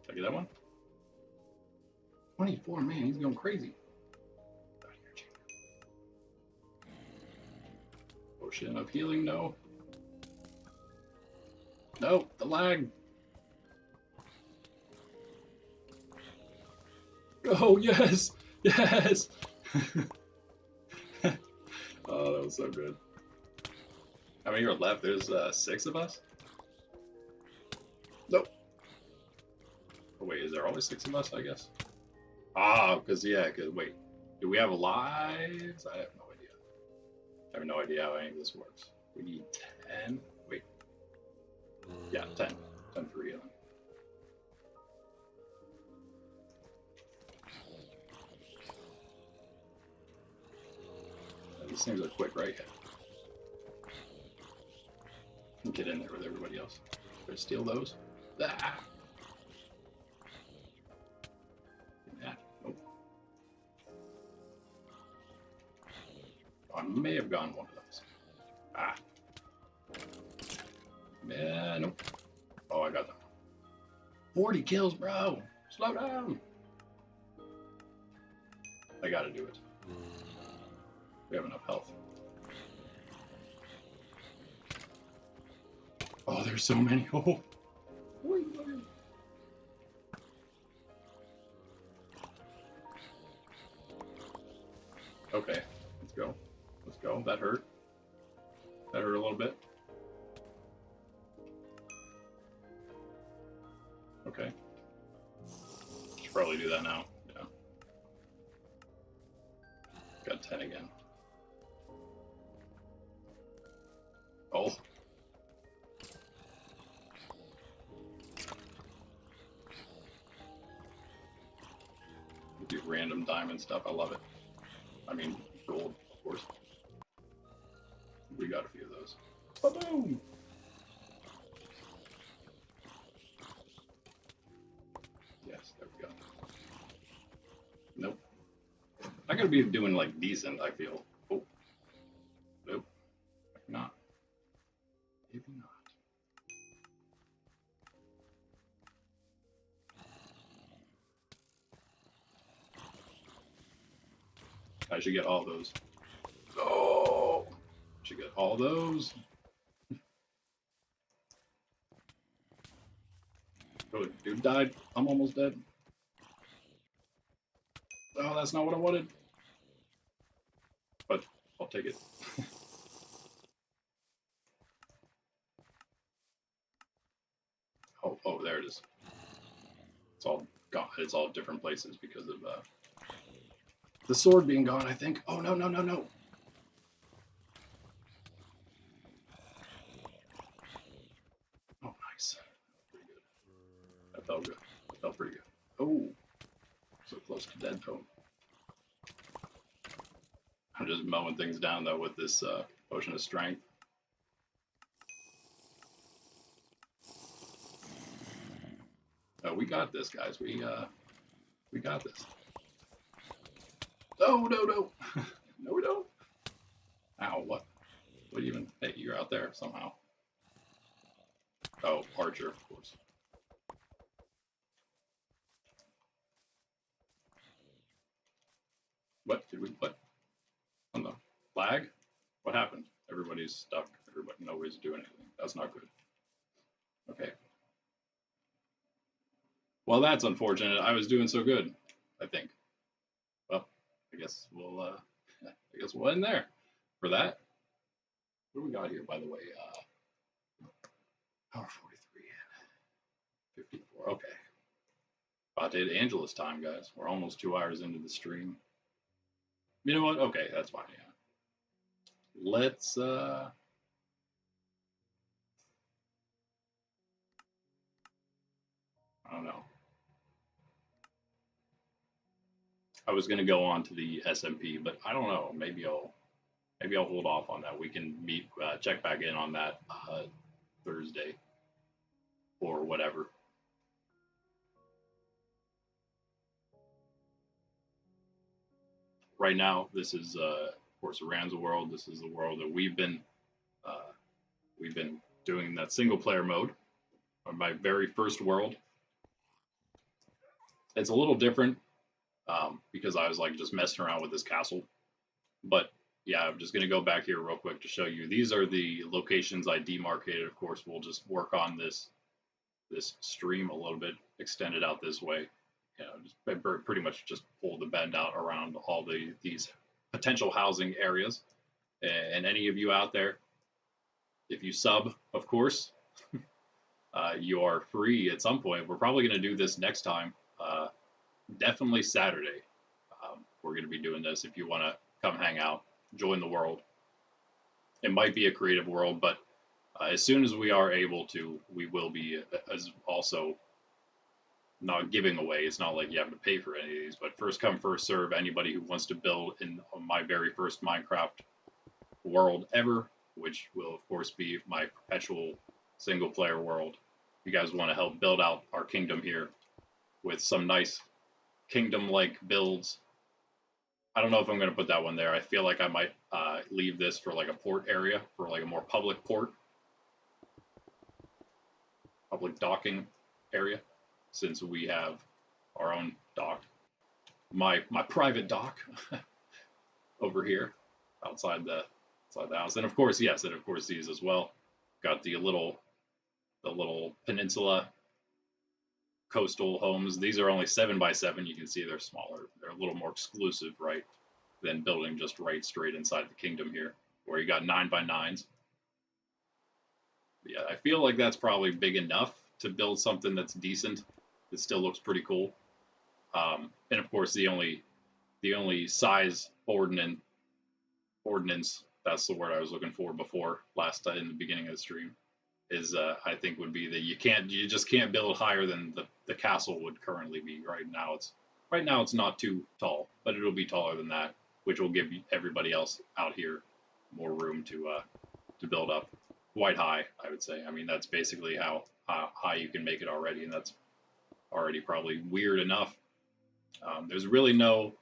Did I get that one? 24, man, he's going crazy. Potion of healing, no. No, the lag. Oh, yes, yes. Oh, that was so good. How many are left? There's 6 of us? Nope. is there always 6 of us, I guess? Ah, because, yeah, because, wait. Do we have lives? I have no idea. I have no idea how any of this works. We need 10. Wait. Yeah, 10. 10 for healing. These things are quick, right? Get in there with everybody else. Try to steal those. Ah! Yeah, nope. Oh, I may have gone one of those. Ah. Yeah, nope. Oh, I got them. 40 kills, bro! Slow down! I gotta do it. We have enough health. Oh, there's so many. Oh. Okay, let's go. Let's go. That hurt. That hurt a little bit. Okay. Should probably do that now. Yeah. Got 10 again. Oh. Do random diamond stuff. I love it. I mean, gold, of course. We got a few of those. Ba-boom! Yes, there we go. Nope. I gotta be doing like decent, I feel. Oh. Nope. Maybe not. Maybe not. I should get all those. Oh! Should get all those. Oh, dude died. I'm almost dead. Oh, that's not what I wanted. But I'll take it. Oh, there it is. It's all gone. It's all different places because of the sword being gone, I think. Oh, no, no, no, no. Oh, nice. Pretty good. That felt good. That felt pretty good. Oh, so close to dead, though. I'm just mowing things down, though, with this potion of strength. Oh, we got this, guys. We got this. Oh, no, no. No, we don't. Ow, what? What even? Hey, you're out there somehow. Oh, Archer, of course. What did we put on the flag? What happened? Everybody's stuck. Nobody's doing anything. That's not good. Okay. Well, that's unfortunate. I was doing so good, I think. Well, I guess we'll end there for that. What do we got here, by the way? Hour 43 and 54. Okay. About to hit Angela's time, guys. We're almost 2 hours into the stream. You know what? Okay, that's fine. Yeah. Let's I don't know. I was gonna go on to the SMP, but I don't know. Maybe I'll hold off on that. We can meet, check back in on that Thursday or whatever. Right now, this is of course Iran's world. This is the world that we've been doing that single player mode. On my very first world, it's a little different because I was like just messing around with this castle. But yeah, I'm just gonna go back here real quick to show you. These are the locations I demarcated. Of course, we'll just work on this stream a little bit, extend it out this way. You know, just pretty much just pull the bend out around all these potential housing areas. And any of you out there, if you sub, of course, you are free at some point. We're probably going to do this next time definitely Saturday. We're going to be doing this. If you want to come hang out, join the world. It might be a creative world, but as soon as we are able to, we will be as also not giving away. It's not like you have to pay for any of these, but first come, first serve. Anybody who wants to build in my very first Minecraft world ever, which will of course be my perpetual single player world. You guys want to help build out our kingdom here with some nice kingdom like builds. I don't know if I'm going to put that one there. I feel like I might leave this for like a port area, for like a more public port, public docking area, since we have our own dock. My private dock over here outside the house, and of course, yes, and of course these as well. Got the little peninsula coastal homes. These are only 7x7. You can see they're smaller. They're a little more exclusive, right, than building just right straight inside the kingdom here, where you got 9x9s. Yeah, I feel like that's probably big enough to build something that's decent. It still looks pretty cool. And of course, the only size ordinance, that's the word I was looking for before last in the beginning of the stream, is I think would be that you just can't build higher than the castle would currently be. Right now it's not too tall, but it'll be taller than that, which will give everybody else out here more room to build up. Quite high, I would say. I mean, that's basically how high you can make it already, and that's already probably weird enough. There's really no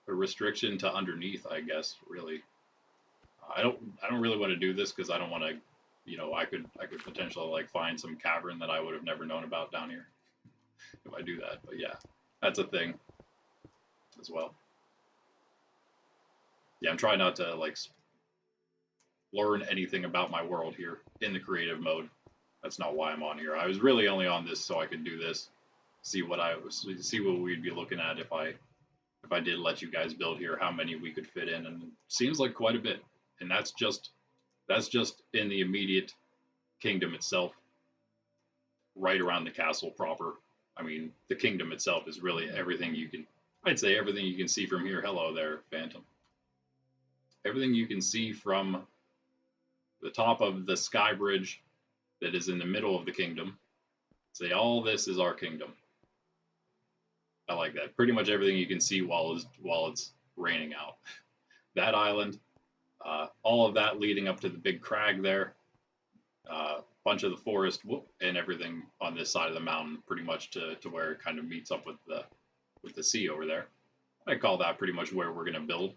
restriction to underneath, I guess. Really, I don't really want to do this because I don't want to. I could potentially like find some cavern that I would have never known about down here if I do that. But yeah, that's a thing as well. Yeah, I'm trying not to like learn anything about my world here in the creative mode. That's not why I'm on here. I was really only on this so I could do this, see what we'd be looking at if I did let you guys build here, how many we could fit in, and it seems like quite a bit. And that's just in the immediate kingdom itself, right around the castle proper. I mean, the kingdom itself is really everything I'd say everything you can see from here. Hello there, Phantom. Everything you can see from the top of the sky bridge that is in the middle of the kingdom. Say all this is our kingdom. I like that. Pretty much everything you can see while it's raining out. That island, all of that leading up to the big crag there, bunch of the forest, and everything on this side of the mountain, pretty much to where it kind of meets up with the sea over there. I call that pretty much where we're going to build.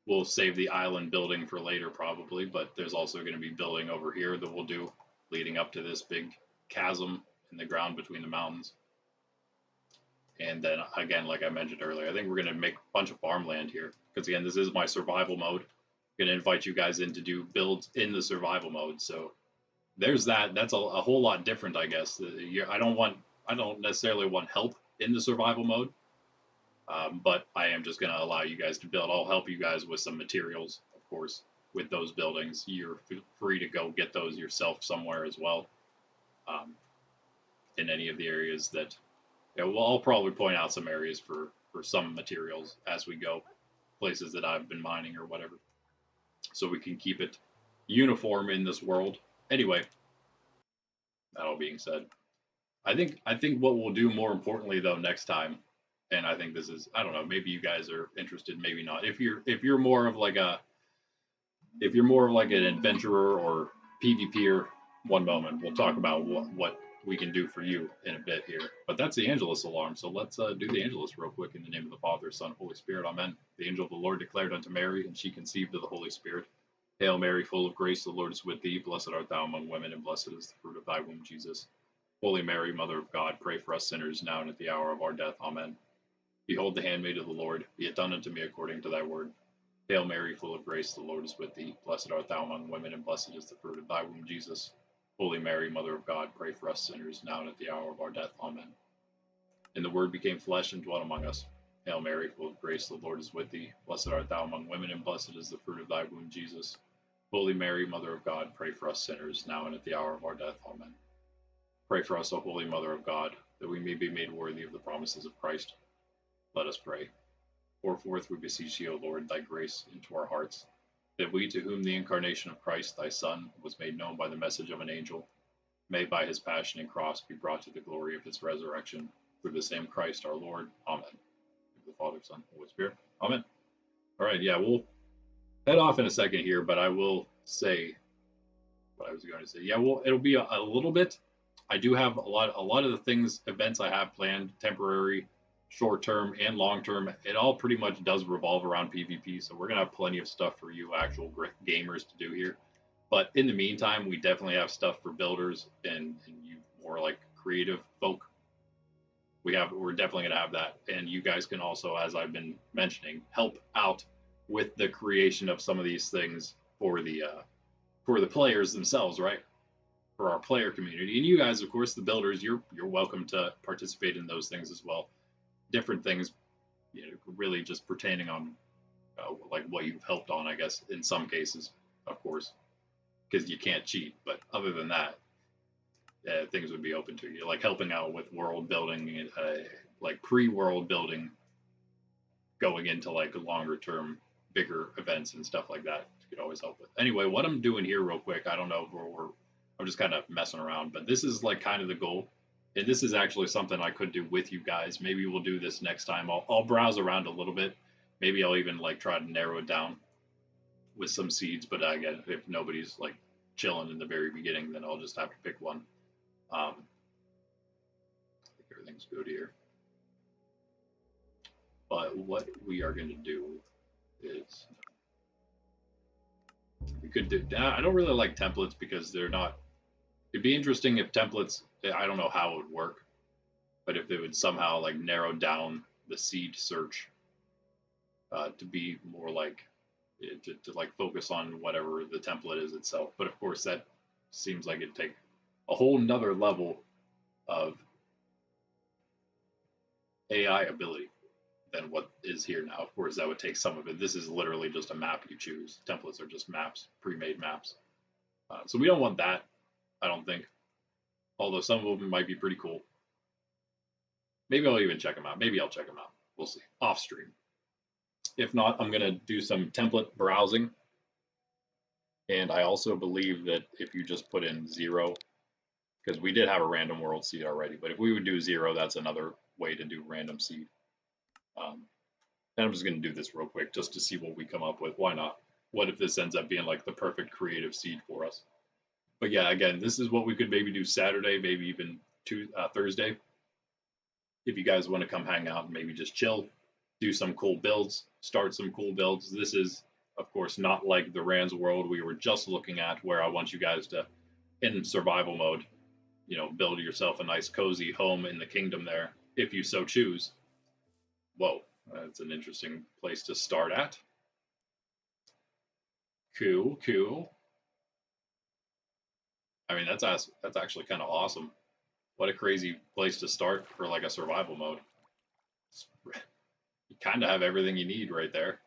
We'll save the island building for later probably, but there's also going to be building over here that we'll do leading up to this big chasm in the ground between the mountains. And then again, like I mentioned earlier, I think we're going to make a bunch of farmland here because again, this is my survival mode. I'm going to invite you guys in to do builds in the survival mode. So there's that. That's a whole lot different, I guess. I don't necessarily want help in the survival mode. But I am just going to allow you guys to build. I'll help you guys with some materials, of course, with those buildings. You're free to go get those yourself somewhere as well, in any of the areas that, well, I'll probably point out some areas for some materials as we go, places that I've been mining or whatever, so we can keep it uniform in this world. Anyway, that all being said, I think what we'll do more importantly though next time, and I think this is, I don't know, maybe you guys are interested, maybe not. If you're more of like an adventurer or PvPer, one moment we'll talk about what we can do for you in a bit here. But that's the Angelus alarm, so let's do the Angelus real quick in the name of the Father, Son, Holy Spirit. Amen. The angel of the Lord declared unto Mary, and she conceived of the Holy Spirit. Hail Mary, full of grace, the Lord is with thee. Blessed art thou among women, and blessed is the fruit of thy womb, Jesus. Holy Mary, Mother of God, pray for us sinners now and at the hour of our death. Amen. Behold the handmaid of the Lord, be it done unto me according to thy word. Hail Mary, full of grace, the Lord is with thee. Blessed art thou among women, and blessed is the fruit of thy womb, Jesus. Holy Mary, Mother of God, pray for us sinners now and at the hour of our death. Amen. And the Word became flesh and dwelt among us. Hail Mary, full of grace, the Lord is with thee. Blessed art thou among women, and blessed is the fruit of thy womb, Jesus. Holy Mary, Mother of God, pray for us sinners now and at the hour of our death. Amen. Pray for us, O Holy Mother of God, that we may be made worthy of the promises of Christ. Let us pray. Pour forth, we beseech thee, O Lord, thy grace into our hearts, that we, to whom the incarnation of Christ, thy Son, was made known by the message of an angel, may by his passion and cross be brought to the glory of his resurrection, through the same Christ our Lord. Amen. The Father, Son, Holy Spirit. Amen. All right, yeah, we'll head off in a second here, but I will say what I was going to say. Yeah, well, it'll be a little bit. I do have a lot of the things, events I have planned, temporary, short term, and long term. It all pretty much does revolve around PvP. So we're gonna have plenty of stuff for you actual gamers to do here. But in the meantime, we definitely have stuff for builders and you more like creative folk. We're definitely gonna have that, and you guys can also, as I've been mentioning, help out with the creation of some of these things for the players themselves, right? For our player community, and you guys, of course, the builders, you're welcome to participate in those things as well. Different things, really just pertaining on like what you've helped on, I guess, in some cases, of course, because you can't cheat. But other than that, things would be open to you, like helping out with world building, like pre-world building, going into like longer term, bigger events and stuff like that. You could always help with. Anyway, what I'm doing here, real quick, I don't know if I'm just kind of messing around, but this is like kind of the goal. And this is actually something I could do with you guys. Maybe we'll do this next time. I'll browse around a little bit. Maybe I'll even like try to narrow it down with some seeds. But again, if nobody's like chilling in the very beginning, then I'll just have to pick one. I think everything's good here. But what we are going to do is we could do. I don't really like templates because they're not. It'd be interesting if templates. I don't know how it would work, but if they would somehow like narrow down the seed search to be more like to like focus on whatever the template is itself. But of course, that seems like it'd take a whole nother level of AI ability than what is here now. Of course, that would take some of it. This is literally just a map you choose. Templates are just maps, pre-made maps. So we don't want that, I don't think. Although some of them might be pretty cool. Maybe I'll even check them out. Maybe I'll check them out. We'll see. Off stream. If not, I'm going to do some template browsing. And I also believe that if you just put in 0, because we did have a random world seed already, but if we would do 0, that's another way to do random seed. And I'm just going to do this real quick just to see what we come up with. Why not? What if this ends up being like the perfect creative seed for us? But yeah, again, this is what we could maybe do Saturday, maybe even Thursday. If you guys want to come hang out and maybe just chill, do some cool builds, start some cool builds. This is, of course, not like the Rand's world we were just looking at, where I want you guys to, in survival mode, build yourself a nice cozy home in the kingdom there, if you so choose. Whoa, that's an interesting place to start at. Cool, cool. I mean, that's actually kind of awesome. What a crazy place to start for like a survival mode. You kind of have everything you need right there.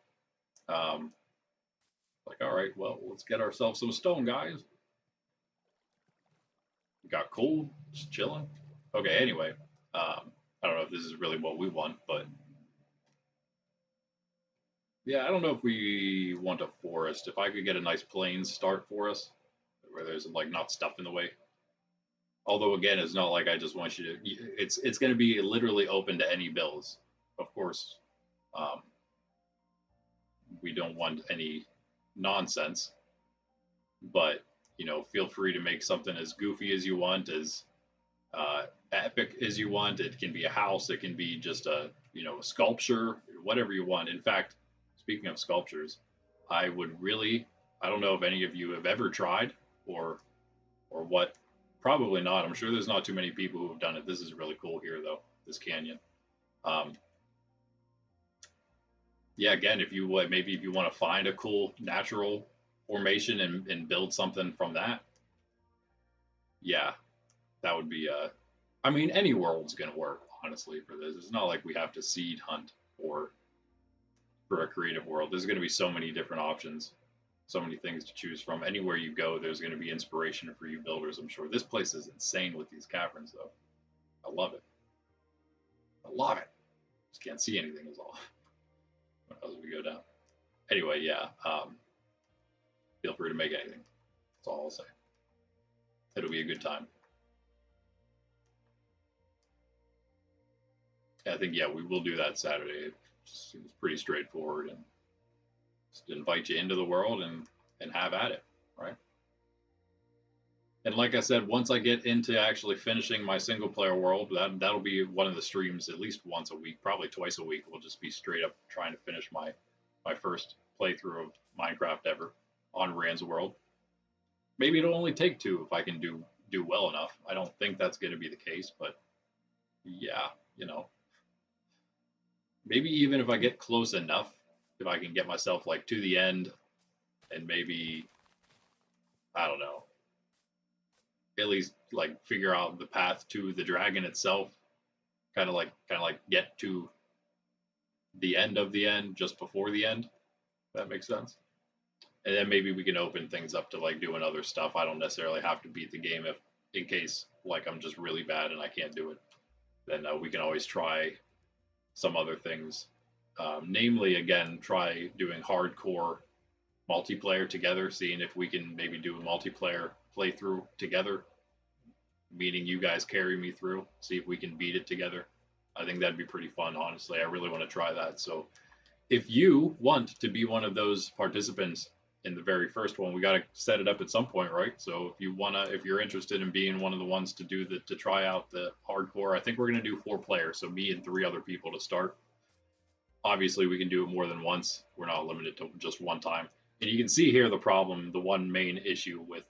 Like, all right, well, let's get ourselves some stone, guys. We got coal, just chilling. Okay, anyway, I don't know if this is really what we want, but yeah, I don't know if we want a forest. If I could get a nice plains start for us, where there's like not stuff in the way. Although again, it's not like I just want you to. It's going to be literally open to any builds, of course. Um, we don't want any nonsense, but feel free to make something as goofy as you want, as epic as you want. It can be a house, it can be just a sculpture, whatever you want. In fact, speaking of sculptures, I don't know if any of you have ever tried or what. Probably not. I'm sure there's not too many people who have done it. This is really cool here, though. This canyon. Um, yeah, again, if you maybe if you want to find a cool natural formation and build something from that, yeah, that would be I mean, any world's gonna work, honestly, for this. It's not like we have to seed hunt for a creative world. There's gonna be so many different options, so many things to choose from. Anywhere you go, there's gonna be inspiration for you builders, I'm sure. This place is insane with these caverns, though. I love it. I love it. Just can't see anything is all as we go down. Anyway, yeah. Feel free to make anything. That's all I'll say. It'll be a good time. I think, yeah, we will do that Saturday. It seems pretty straightforward, and just invite you into the world and have at it, right? And like I said, once I get into actually finishing my single player world, that'll be one of the streams at least once a week, probably twice a week. We'll just be straight up trying to finish my first playthrough of Minecraft ever on Rand's World. Maybe it'll only take two if I can do well enough. I don't think that's going to be the case, but yeah, you know, maybe even if I get close enough, if I can get myself like to the end and maybe, I don't know, at least like figure out the path to the dragon itself, kind of like get to the end of the end just before the end. That makes sense. And then maybe we can open things up to like doing other stuff. I don't necessarily have to beat the game if in case like I'm just really bad and I can't do it. Then we can always try some other things. Namely, again, try doing hardcore multiplayer together, seeing if we can maybe do a multiplayer playthrough together, meaning you guys carry me through, see if we can beat it together. I think that'd be pretty fun, honestly. I really want to try that. So if you want to be one of those participants in the very first one, we got to set it up at some point, right? So if you're interested in being one of the ones to try out the hardcore, I think we're going to do 4 players. So me and 3 other people to start. Obviously we can do it more than once. We're not limited to just one time. And you can see here the problem, the one main issue with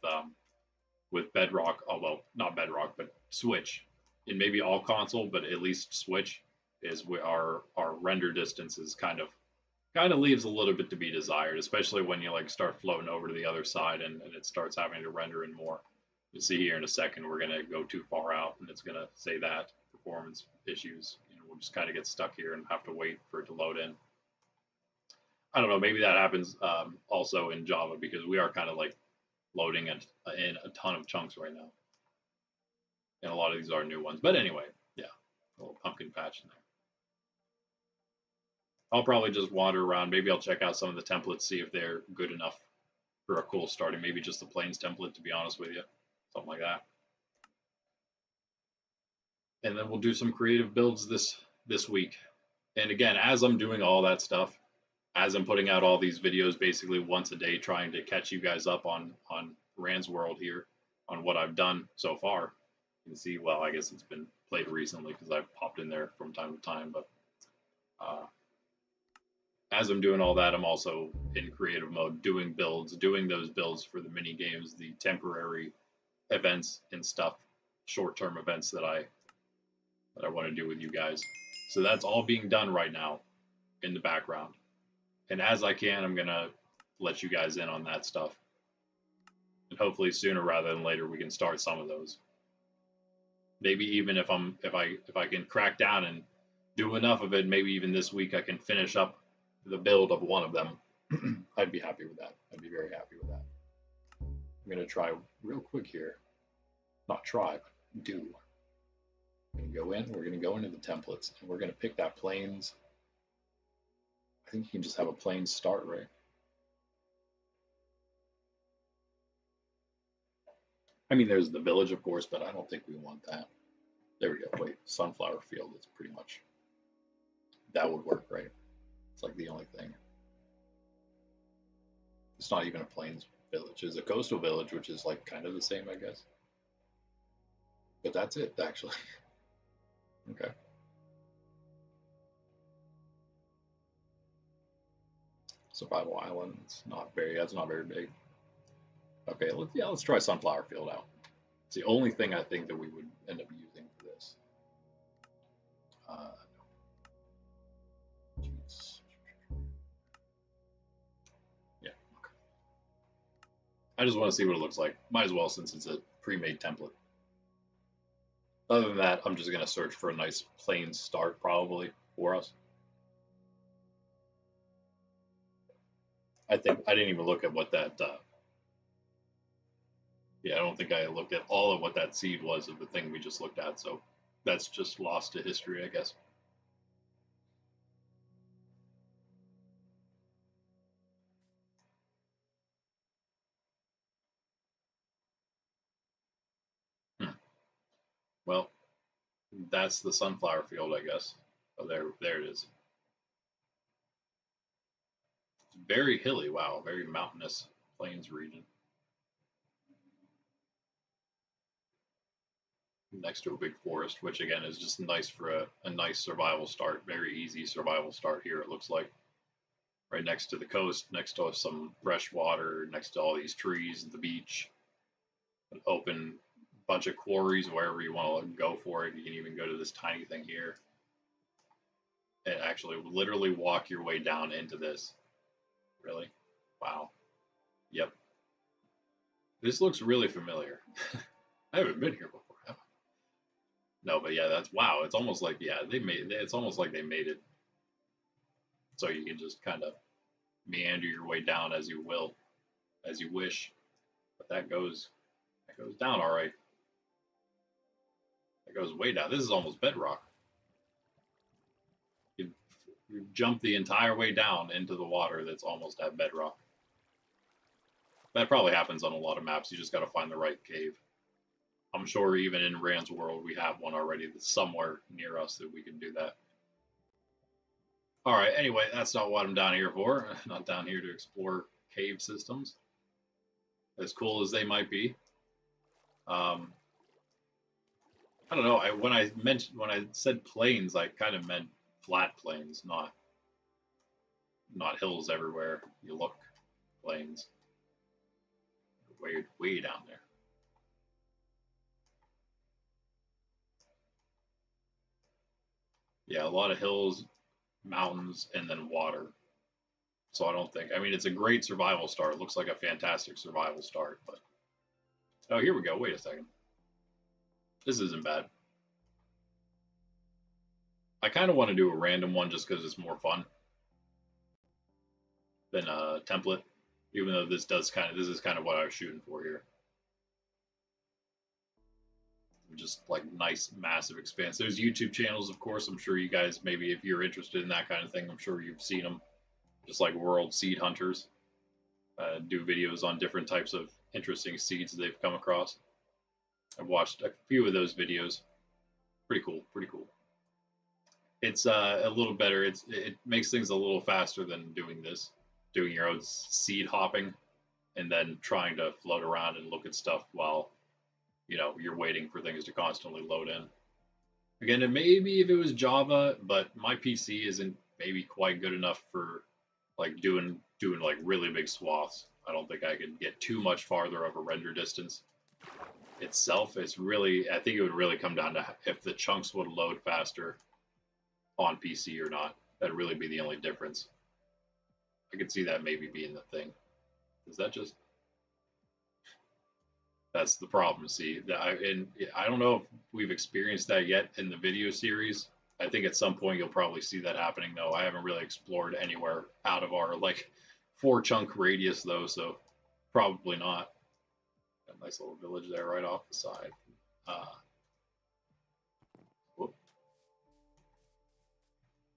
Bedrock, well, not Bedrock, but Switch, and maybe all console, but at least Switch, is our render distance is kind of leaves a little bit to be desired, especially when you like start floating over to the other side and it starts having to render in more. You'll see here in a second we're gonna go too far out and it's gonna say that performance issues. You know, we'll just kind of get stuck here and have to wait for it to load in. I don't know, maybe that happens also in Java because we are kind of like loading in a ton of chunks right now. And a lot of these are new ones. But anyway, yeah, a little pumpkin patch in there. I'll probably just wander around. Maybe I'll check out some of the templates, see if they're good enough for a cool starting. Maybe just the plains template, to be honest with you. Something like that. And then we'll do some creative builds this week. And again, as I'm doing all that stuff, as I'm putting out all these videos basically once a day, trying to catch you guys up on Rand's World here, on what I've done so far. You can see, well, I guess it's been played recently because I've popped in there from time to time, but as I'm doing all that, I'm also in creative mode, doing those builds for the mini games, the temporary events and stuff, short-term events that I want to do with you guys. So that's all being done right now in the background. And as I can, I'm gonna let you guys in on that stuff. And hopefully sooner rather than later we can start some of those. Maybe even if I can crack down and do enough of it, maybe even this week I can finish up the build of one of them. I'd be happy with that. I'd be very happy with that. I'm gonna try real quick here. Not try, but do. We're gonna go in, we're gonna go into the templates, and we're gonna pick that plains. I think you can just have a plain start, right? I mean, there's the village, of course, but I don't think we want that. There we go. Wait, sunflower field is pretty much, that would work, right? It's like the only thing. It's not even a plains village. It's a coastal village, which is like kind of the same, I guess. But that's it, actually. Okay. Survival island. It's not very. That's not very big. Okay. Let's try sunflower field out. It's the only thing I think that we would end up using for this. Yeah. Okay. I just want to see what it looks like. Might as well, since it's a pre-made template. Other than that, I'm just gonna search for a nice plain start probably for us. I think I didn't even look at what that. Yeah, I don't think I looked at all of what that seed was of the thing we just looked at. So that's just lost to history, I guess. Well, that's the sunflower field, I guess. Oh, there it is. It's very hilly. Wow, very mountainous plains region. Next to a big forest, which again is just nice for a nice survival start. Very easy survival start here, it looks like. Right next to the coast, next to some fresh water, next to all these trees at the beach. An open bunch of quarries wherever you want to go for it. You can even go to this tiny thing here and actually literally walk your way down into this. Really? Wow. Yep. This looks really familiar. I haven't been here before, have I? No, but yeah, that's wow. It's almost like it's almost like they made it so you can just kind of meander your way down as you will, as you wish. But that goes down all right. That goes way down. This is almost bedrock. You jump the entire way down into the water that's almost at bedrock. That probably happens on a lot of maps. You just got to find the right cave. I'm sure even in Rand's world we have one already that's somewhere near us that we can do that. All right, anyway, that's not what I'm down here for. I'm not down here to explore cave systems, as cool as they might be. I don't know. When I said plains, I kind of meant flat plains, not hills everywhere. You look plains, way down there. Yeah, a lot of hills, mountains, and then water. So I don't think. I mean, it's a great survival start. It looks like a fantastic survival start, but oh, here we go. Wait a second. This isn't bad. I kind of want to do a random one just because it's more fun than a template, even though this is kind of what I was shooting for here. Just like nice, massive expanse. There's YouTube channels, of course. I'm sure you guys, maybe if you're interested in that kind of thing, I'm sure you've seen them. Just like World Seed Hunters, do videos on different types of interesting seeds they've come across. I've watched a few of those videos. Pretty cool, pretty cool. It's a little better. It makes things a little faster than doing your own seed hopping, and then trying to float around and look at stuff while you're waiting for things to constantly load in. Again, it maybe if it was Java, but my PC isn't maybe quite good enough for like doing like really big swaths. I don't think I could get too much farther of a render distance itself. I think it would really come down to if the chunks would load faster on PC or not. That'd really be the only difference. I could see that maybe being the thing. Is that just... That's the problem. See, I don't know if we've experienced that yet in the video series. I think at some point you'll probably see that happening, though. I haven't really explored anywhere out of our 4-chunk radius, though, so probably not. Got a nice little village there right off the side. Whoop.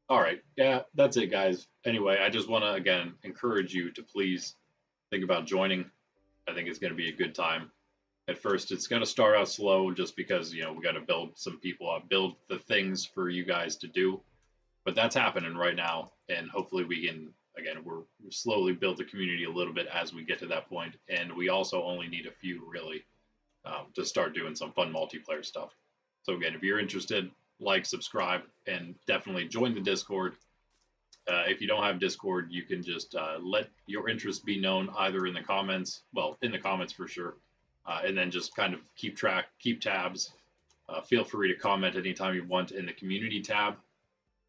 All right, yeah, that's it, guys. Anyway, I just want to again encourage you to please think about joining. I think it's going to be a good time. At first, it's going to start out slow just because, we got to build some people up, build the things for you guys to do. But that's happening right now. And hopefully we can, again, we're slowly build the community a little bit as we get to that point. And we also only need a few really to start doing some fun multiplayer stuff. So again, if you're interested, like, subscribe, and definitely join the Discord. If you don't have Discord, you can just let your interest be known either in the comments, in the comments for sure. And then just kind of keep tabs. Feel free to comment anytime you want in the community tab.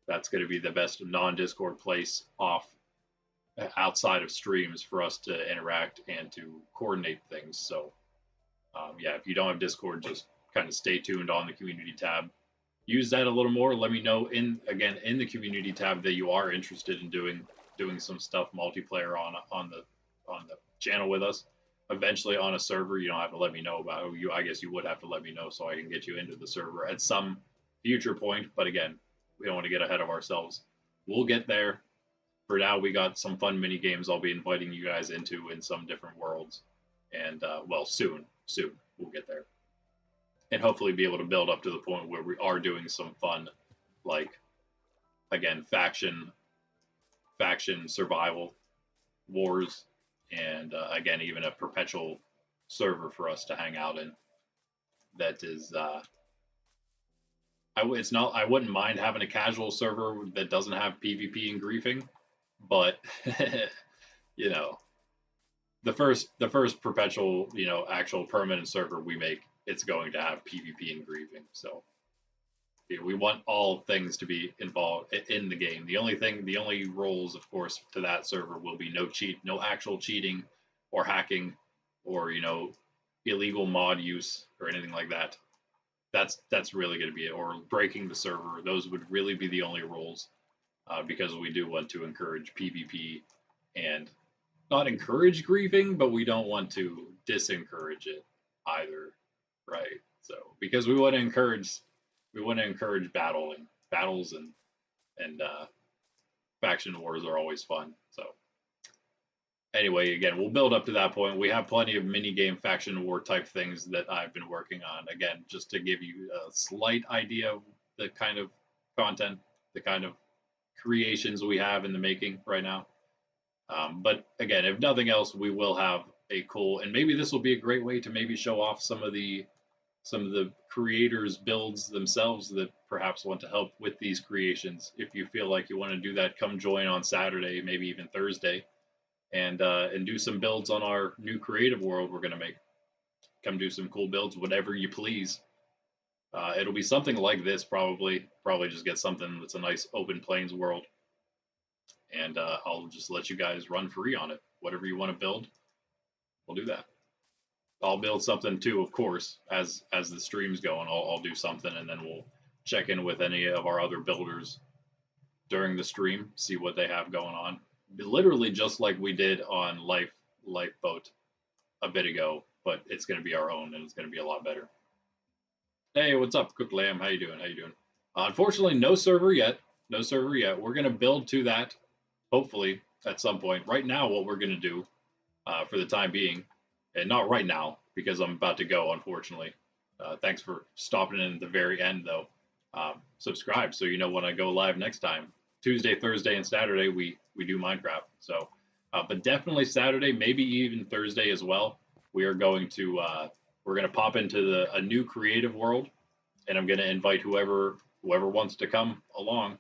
That's going to be the best non-Discord place outside of streams for us to interact and to coordinate things. So, yeah, if you don't have Discord, just kind of stay tuned on the community tab. Use that a little more. Let me know in the community tab that you are interested in doing some stuff multiplayer on the channel with us. Eventually on a server. You don't have to let me know about it. I guess you would have to let me know so I can get you into the server at some future point. But again, we don't want to get ahead of ourselves. We'll get there. For now, we got some fun mini games I'll be inviting you guys into in some different worlds. And soon we'll get there. and hopefully be able to build up to the point where we are doing some fun, like again, faction survival wars, and again, even a perpetual server for us to hang out in. That is, it's not. I wouldn't mind having a casual server that doesn't have PvP and griefing, but you know, the first perpetual, actual permanent server we make, it's going to have PvP and griefing. So we want all things to be involved in the game. The only roles, of course, to that server will be no actual cheating or hacking, or illegal mod use or anything like that. That's really going to be it, or breaking the server. Those would really be the only rules, because we do want to encourage PvP and not encourage griefing, but we don't want to disencourage it either, right? So because we want to encourage battles, and faction wars are always fun. So anyway, again, we'll build up to that point. We have plenty of mini game faction war type things that I've been working on. Again, just to give you a slight idea of the kind of content, the kind of creations we have in the making right now. But again, if nothing else, we will have a cool, and maybe this will be a great way to maybe show off some of the creators' builds themselves that perhaps want to help with these creations. If you feel like you want to do that, come join on Saturday, maybe even Thursday, and do some builds on our new creative world we're going to make. Come do some cool builds, whatever you please. It'll be something like this, probably just get something that's a nice open plains world, and I'll just let you guys run free on it. Whatever you want to build, we'll do that. I'll build something too, of course, as the stream's going. I'll do something, and then we'll check in with any of our other builders during the stream, see what they have going on. Literally just like we did on Lifeboat a bit ago, but it's going to be our own, and it's going to be a lot better. Hey, what's up, Cook Lamb? How you doing? Unfortunately, no server yet. We're going to build to that, hopefully, at some point. Right now, what we're going to do, for the time being, and not right now, because I'm about to go, unfortunately. Thanks for stopping in at the very end, though. Subscribe so you know when I go live next time. Tuesday, Thursday, and Saturday, we do Minecraft. So, but definitely Saturday, maybe even Thursday as well. We are going to we're going to pop into a new creative world, and I'm going to invite whoever wants to come along.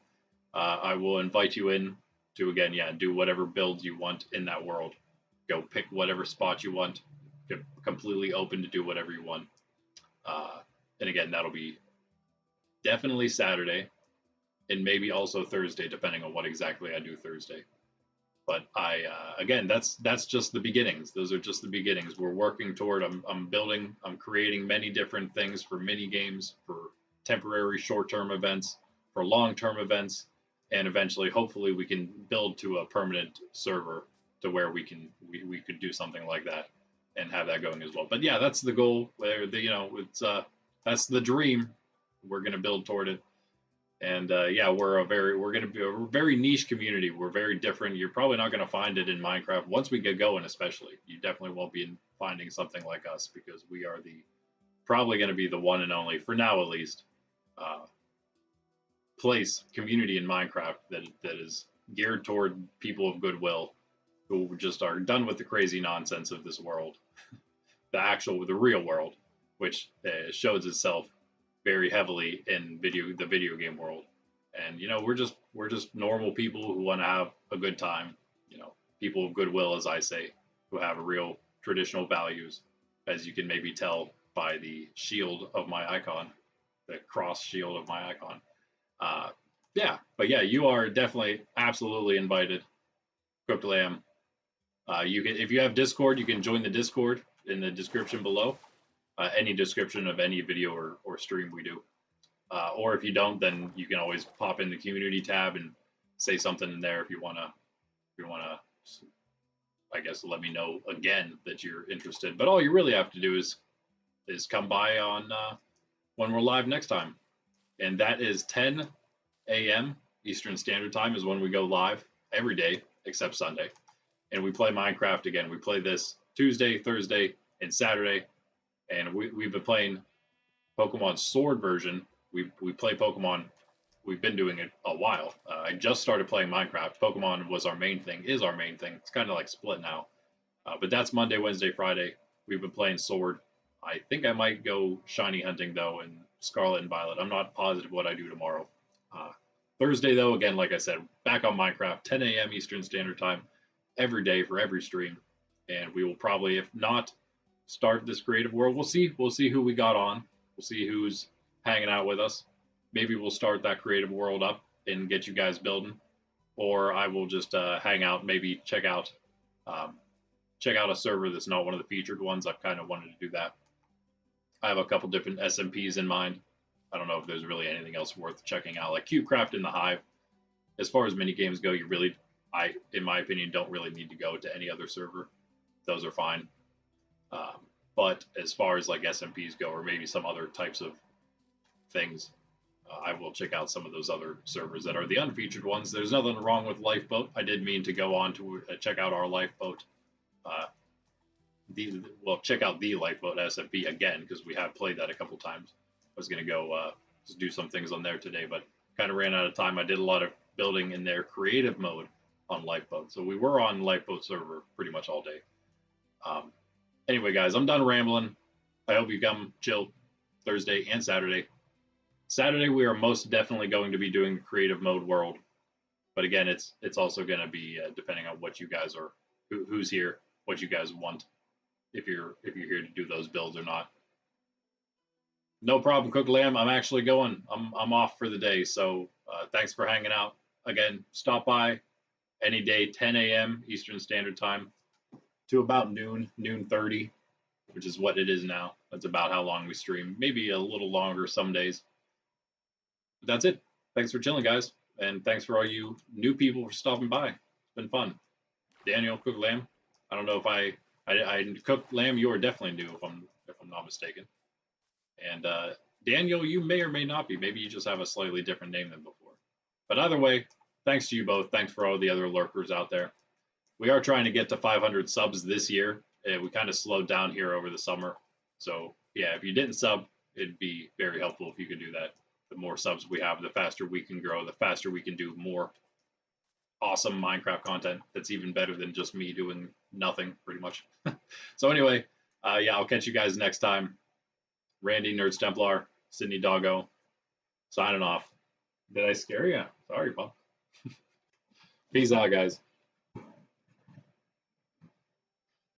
I will invite you in to, again, do whatever builds you want in that world. Go pick whatever spot you want. You're completely open to do whatever you want. And again, that'll be definitely Saturday, and maybe also Thursday, depending on what exactly I do Thursday. But again, that's just the beginnings. Those are just the beginnings. We're working toward. I'm creating many different things for mini games, for temporary short-term events, for long-term events, and eventually, hopefully, we can build to a permanent server to where we could do something like that and have that going as well. But yeah, that's the goal. It's that's the dream. We're going to build toward it. And we're going to be a very niche community. We're very different. You're probably not going to find it in Minecraft once we get going, especially. You definitely won't be finding something like us, because we are probably going to be the one and only, for now at least, community in Minecraft that is geared toward people of goodwill who just are done with the crazy nonsense of this world, the real world, which shows itself very heavily in the video game world. And we're just normal people who want to have a good time. People of goodwill, as I say, who have real traditional values, as you can maybe tell by the shield of my icon, the cross shield of my icon. But you are definitely absolutely invited, Cooked Lamb. You can, if you have Discord, you can join the Discord in the description below. Any description of any video or stream we do. Or if you don't, then you can always pop in the community tab and say something in there if you wanna, I guess, let me know again that you're interested. But all you really have to do is come by on when we're live next time, and that is 10 a.m. Eastern Standard Time is when we go live every day except Sunday, and we play Minecraft again. We play this Tuesday, Thursday, and Saturday. And we've been playing Pokemon Sword version, we play Pokemon. We've been doing it a while. I just started playing Minecraft. Pokemon was our main thing, is our main thing. It's kind of like split now. But that's Monday, Wednesday, Friday. We've been playing Sword. I think I might go shiny hunting though in Scarlet and Violet. I'm not positive what I do tomorrow. Uh, Thursday though, again, like I said, back on Minecraft, 10 a.m. Eastern Standard Time, every day for every stream, and we will probably, if not, start this creative world. We'll see. We'll see who we got on. We'll see who's hanging out with us. Maybe we'll start that creative world up and get you guys building, or I will just hang out. Maybe um, check out a server that's not one of the featured ones. I've kind of wanted to do that. I have a couple different SMPs in mind. I don't know if there's really anything else worth checking out, like CubeCraft and the Hive. As far as mini games go, you really, in my opinion, don't really need to go to any other server. Those are fine. But as far as like SMPs go, or maybe some other types of things, I will check out some of those other servers that are the unfeatured ones. There's nothing wrong with Lifeboat. I did mean to go on to check out our Lifeboat. Uh, check out the Lifeboat SMP again because we have played that a couple times. I was gonna go just do some things on there today, but kind of ran out of time. I did a lot of building in their creative mode on Lifeboat, so we were on Lifeboat server pretty much all day. Anyway, guys, I'm done rambling. I hope you come chill Thursday and Saturday. Saturday, we are most definitely going to be doing the creative mode world, but again, it's also going to be depending on what you guys are, who's here, what you guys want, if you're here to do those builds or not. No problem, Cook Lamb. I'm actually going. I'm off for the day, so thanks for hanging out. Again, stop by any day, 10 a.m. Eastern Standard Time to about noon 30, which is what it is now. That's about how long we stream. Maybe a little longer some days. But that's it. Thanks for chilling, guys, and thanks for all you new people for stopping by. It's been fun. Daniel, Cook Lamb. I don't know if I Cook Lamb. You are definitely new, if I'm not mistaken. And Daniel, you may or may not be. Maybe you just have a slightly different name than before. But either way, thanks to you both. Thanks for all the other lurkers out there. We are trying to get to 500 subs this year. We kind of slowed down here over the summer. So, yeah, if you didn't sub, it'd be very helpful if you could do that. The more subs we have, the faster we can grow, the faster we can do more awesome Minecraft content that's even better than just me doing nothing, pretty much. So anyway, yeah, I'll catch you guys next time. Randy, Nerds Templar, Sydney Doggo, signing off. Did I scare you? Sorry, Paul. Peace out, guys.